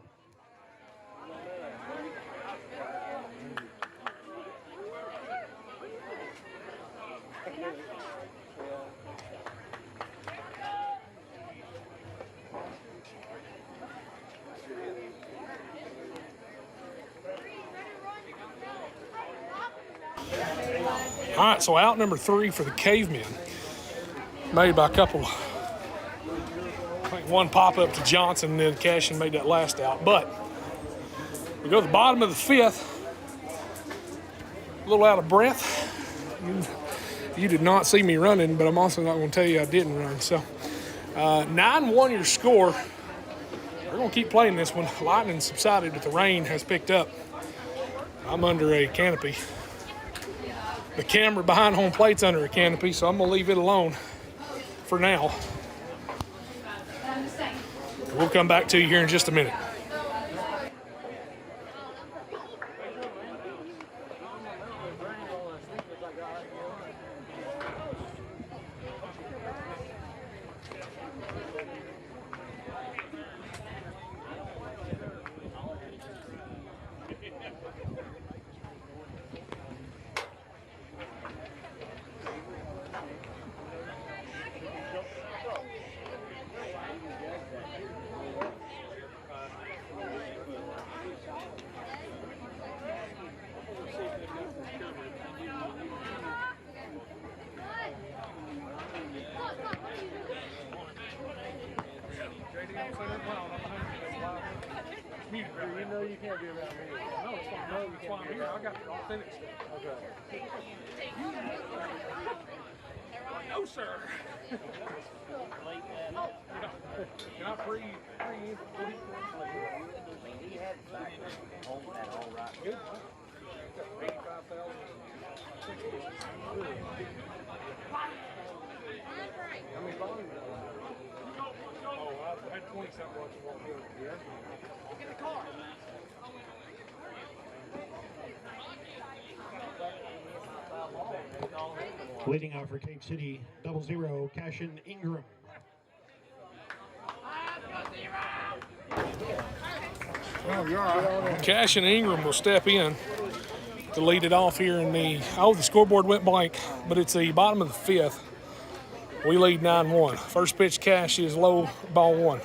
All right, so out number 3 for the Cavemen. Made by a couple. I think one pop up to Johnson, and then Cashin made that last out. But we go to the bottom of the 5th. A little out of breath. You did not see me running, but I'm also not going to tell you I didn't run. So 9-1 your score. We're going to keep playing this one. Lightning subsided, but the rain has picked up. I'm under a canopy. The camera behind home plate's under a canopy, so I'm going to leave it alone for now. We'll come back to you here in just a minute. You know you can't be around me. No, it's fine. No, it's fine. Here, I got the authentic stuff. Okay. No, sir. Can I free in? He had back home that all right. Good. 85,000. How many volumes? Oh, I had 20 something watching walk in. Yeah. Get the car. Leading off for Cave City, 0-0, Cashin Ingram. Cash and Ingram will step in to lead it off here in the scoreboard went blank, but it's the bottom of the 5th. We lead 9-1. First pitch, Cash is low, ball 1.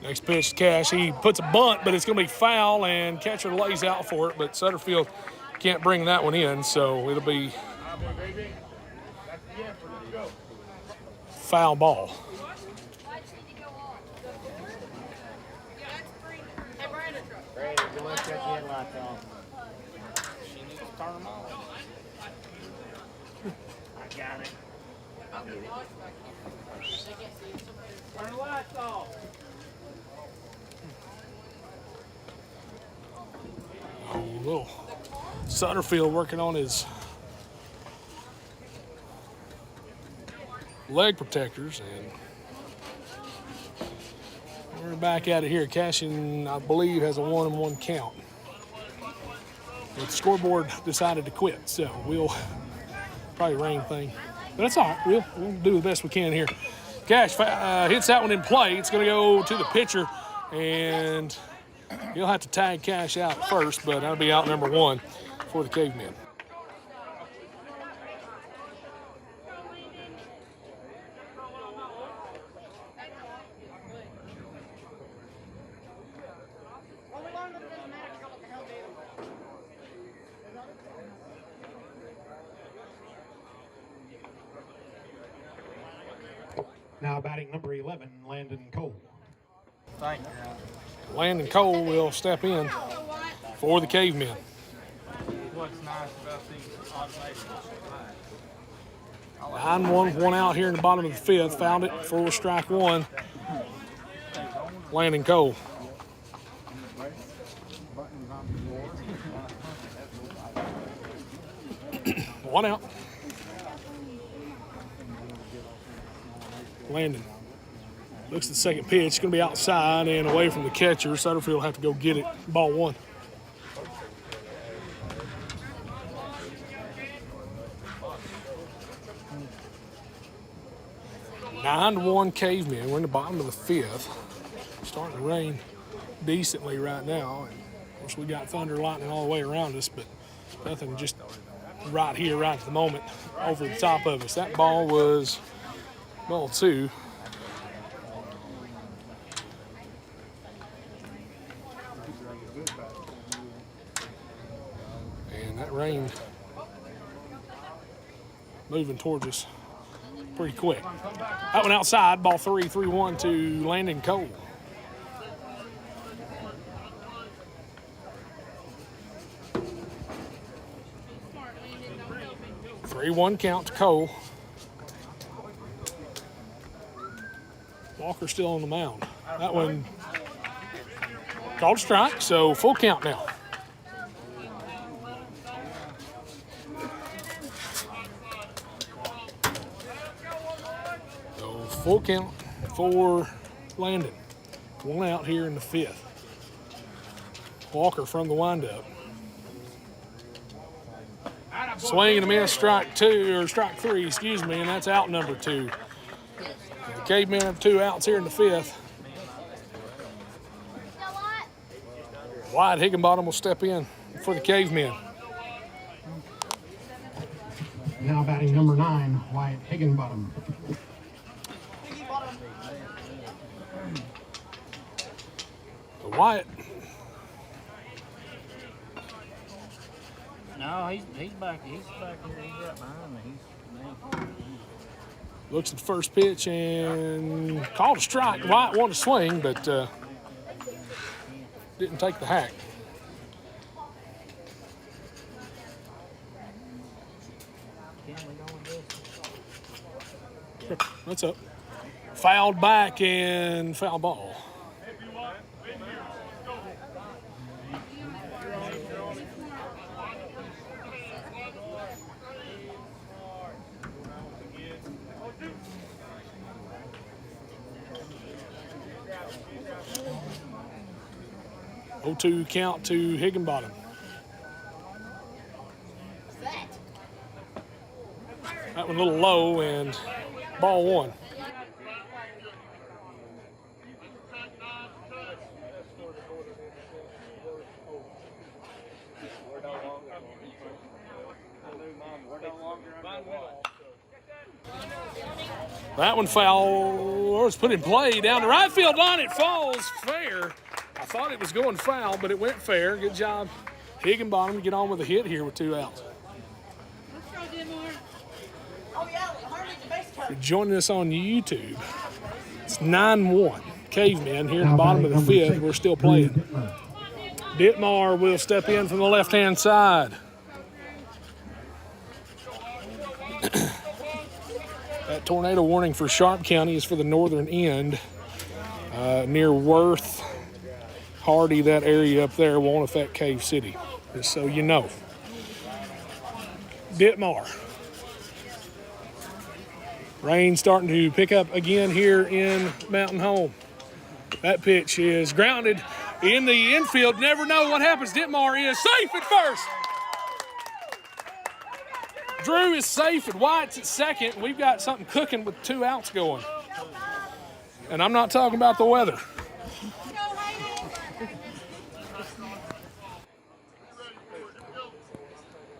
Next pitch, Cash. He puts a bunt, but it's going to be foul, and catcher lays out for it. But Sutterfield can't bring that one in, so it'll be foul ball. Brandon, you want to check the headlights on? She needs to turn them on. I got it. Turn the lights off. Oh, little Sutterfield working on his leg protectors, and we're back at it here. Cashin, I believe, has a 1-1 count. But the scoreboard decided to quit, so we'll probably rain thing. But that's all right. We'll do the best we can here. Cash hits that one in play. It's going to go to the pitcher, and he'll have to tag Cash out first, but that'll be out number 1 for the Cavemen. Now batting number 11, Landon Cole. Thank you. Landon Cole will step in for the Cavemen. What's nice about these automated 9-1, one out here in the bottom of the 5th. Found it for strike 1. Landon Cole. Landon looks at the second pitch. It's going to be outside and away from the catcher. Sutterfield will have to go get it. Ball 1. Nine to 1 Cavemen. We're in the bottom of the 5th. Starting to rain decently right now. And of course, we got thunder, lightning all the way around us, but nothing just right here, right at the moment, over the top of us. That ball was ball 2. And that rain moving towards us pretty quick. That one outside, ball 3, 3-1 to Landon Cole. 3-1 count to Cole. Walker still on the mound. That one called a strike, so full count now. So full count for Landon. 1 out here in the 5th. Walker from the windup. Swing and a miss, strike 3, excuse me, and that's out number 2. The Cavemen have 2 outs here in the 5th. Wyatt Higginbottom will step in for the Cavemen. Now batting number 9, Wyatt Higginbottom. Wyatt. No, he's back. He's back here. He's right behind me. Looks at the first pitch and called a strike. Wyatt wanted to swing, but didn't take the hack. What's up? Fouled back and foul ball. Oh, 0-2 count to Higginbottom. That one a little low and ball 1. That one foul, or it's put in play down the right field line. It falls fair. I thought it was going foul, but it went fair. Good job, Higginbottom, to get on with a hit here with 2 outs. If you're joining us on YouTube, it's 9-1. Cavemen here in the bottom of the 5th. We're still playing. Ditmar will step in from the left-hand side. That tornado warning for Sharp County is for the northern end, near Worth, Hardy. That area up there won't affect Cave City, just so you know. Ditmar. Rain starting to pick up again here in Mountain Home. That pitch is grounded in the infield. Never know what happens. Ditmar is safe at first. Drew is safe and Wyatt's at second. We've got something cooking with 2 outs going. And I'm not talking about the weather.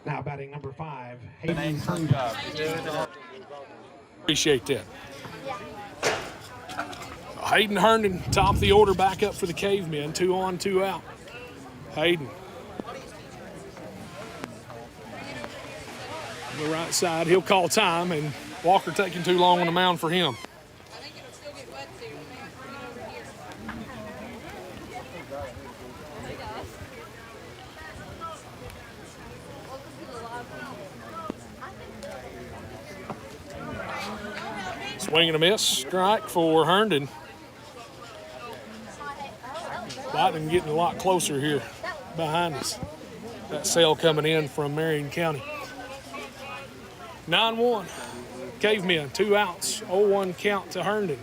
Now batting number 5, Hayden Herndon. Appreciate that. Hayden Herndon, top of the order, back up for the Cavemen. 2 on, 2 out. Hayden. On the right side, he'll call time, and Walker taking too long on the mound for him. Swing and a miss, strike for Herndon. Lightning getting a lot closer here behind us. That sail coming in from Marion County. 9-1. Cavemen, 2 outs, 0-1 count to Herndon.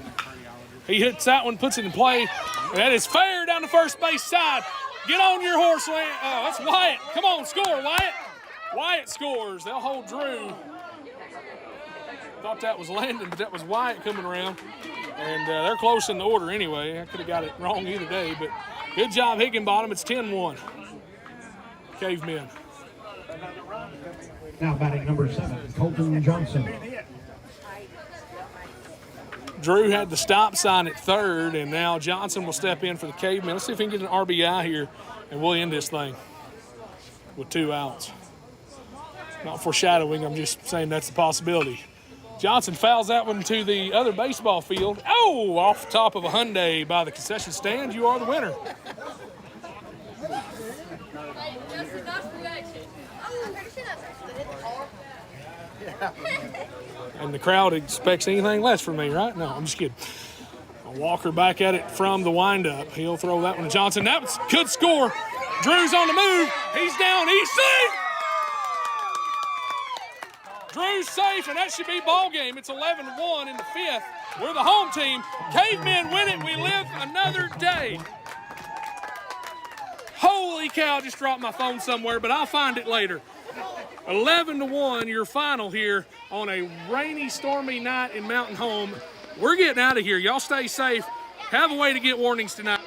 He hits that one, puts it in play, and that is fair down the first base side. Get on your horse, Land. Oh, that's Wyatt. Come on, score, Wyatt. Wyatt scores. They'll hold Drew. Thought that was Landon, but that was Wyatt coming around. And they're close in the order anyway. I could have got it wrong either day, but good job, Higginbottom. It's 10-1. Cavemen. Now batting number 7, Colton Johnson. Drew had the stop sign at third, and now Johnson will step in for the Cavemen. Let's see if he can get an RBI here, and we'll end this thing with 2 outs. Not foreshadowing, I'm just saying that's a possibility. Johnson fouls that one to the other baseball field. Oh, off the top of a Hyundai by the concession stand. You are the winner. And the crowd expects anything less from me, right? No, I'm just kidding. Walker back at it from the windup. He'll throw that one to Johnson. That was a good score. Drew's on the move. He's down. He's safe. Drew's safe, and that should be ball game. It's 11-1 in the 5th. We're the home team. Cavemen win it. We live another day. Holy cow, I just dropped my phone somewhere, but I'll find it later. 11-1, your final here on a rainy, stormy night in Mountain Home. We're getting out of here. Y'all stay safe. Have a way to get warnings tonight.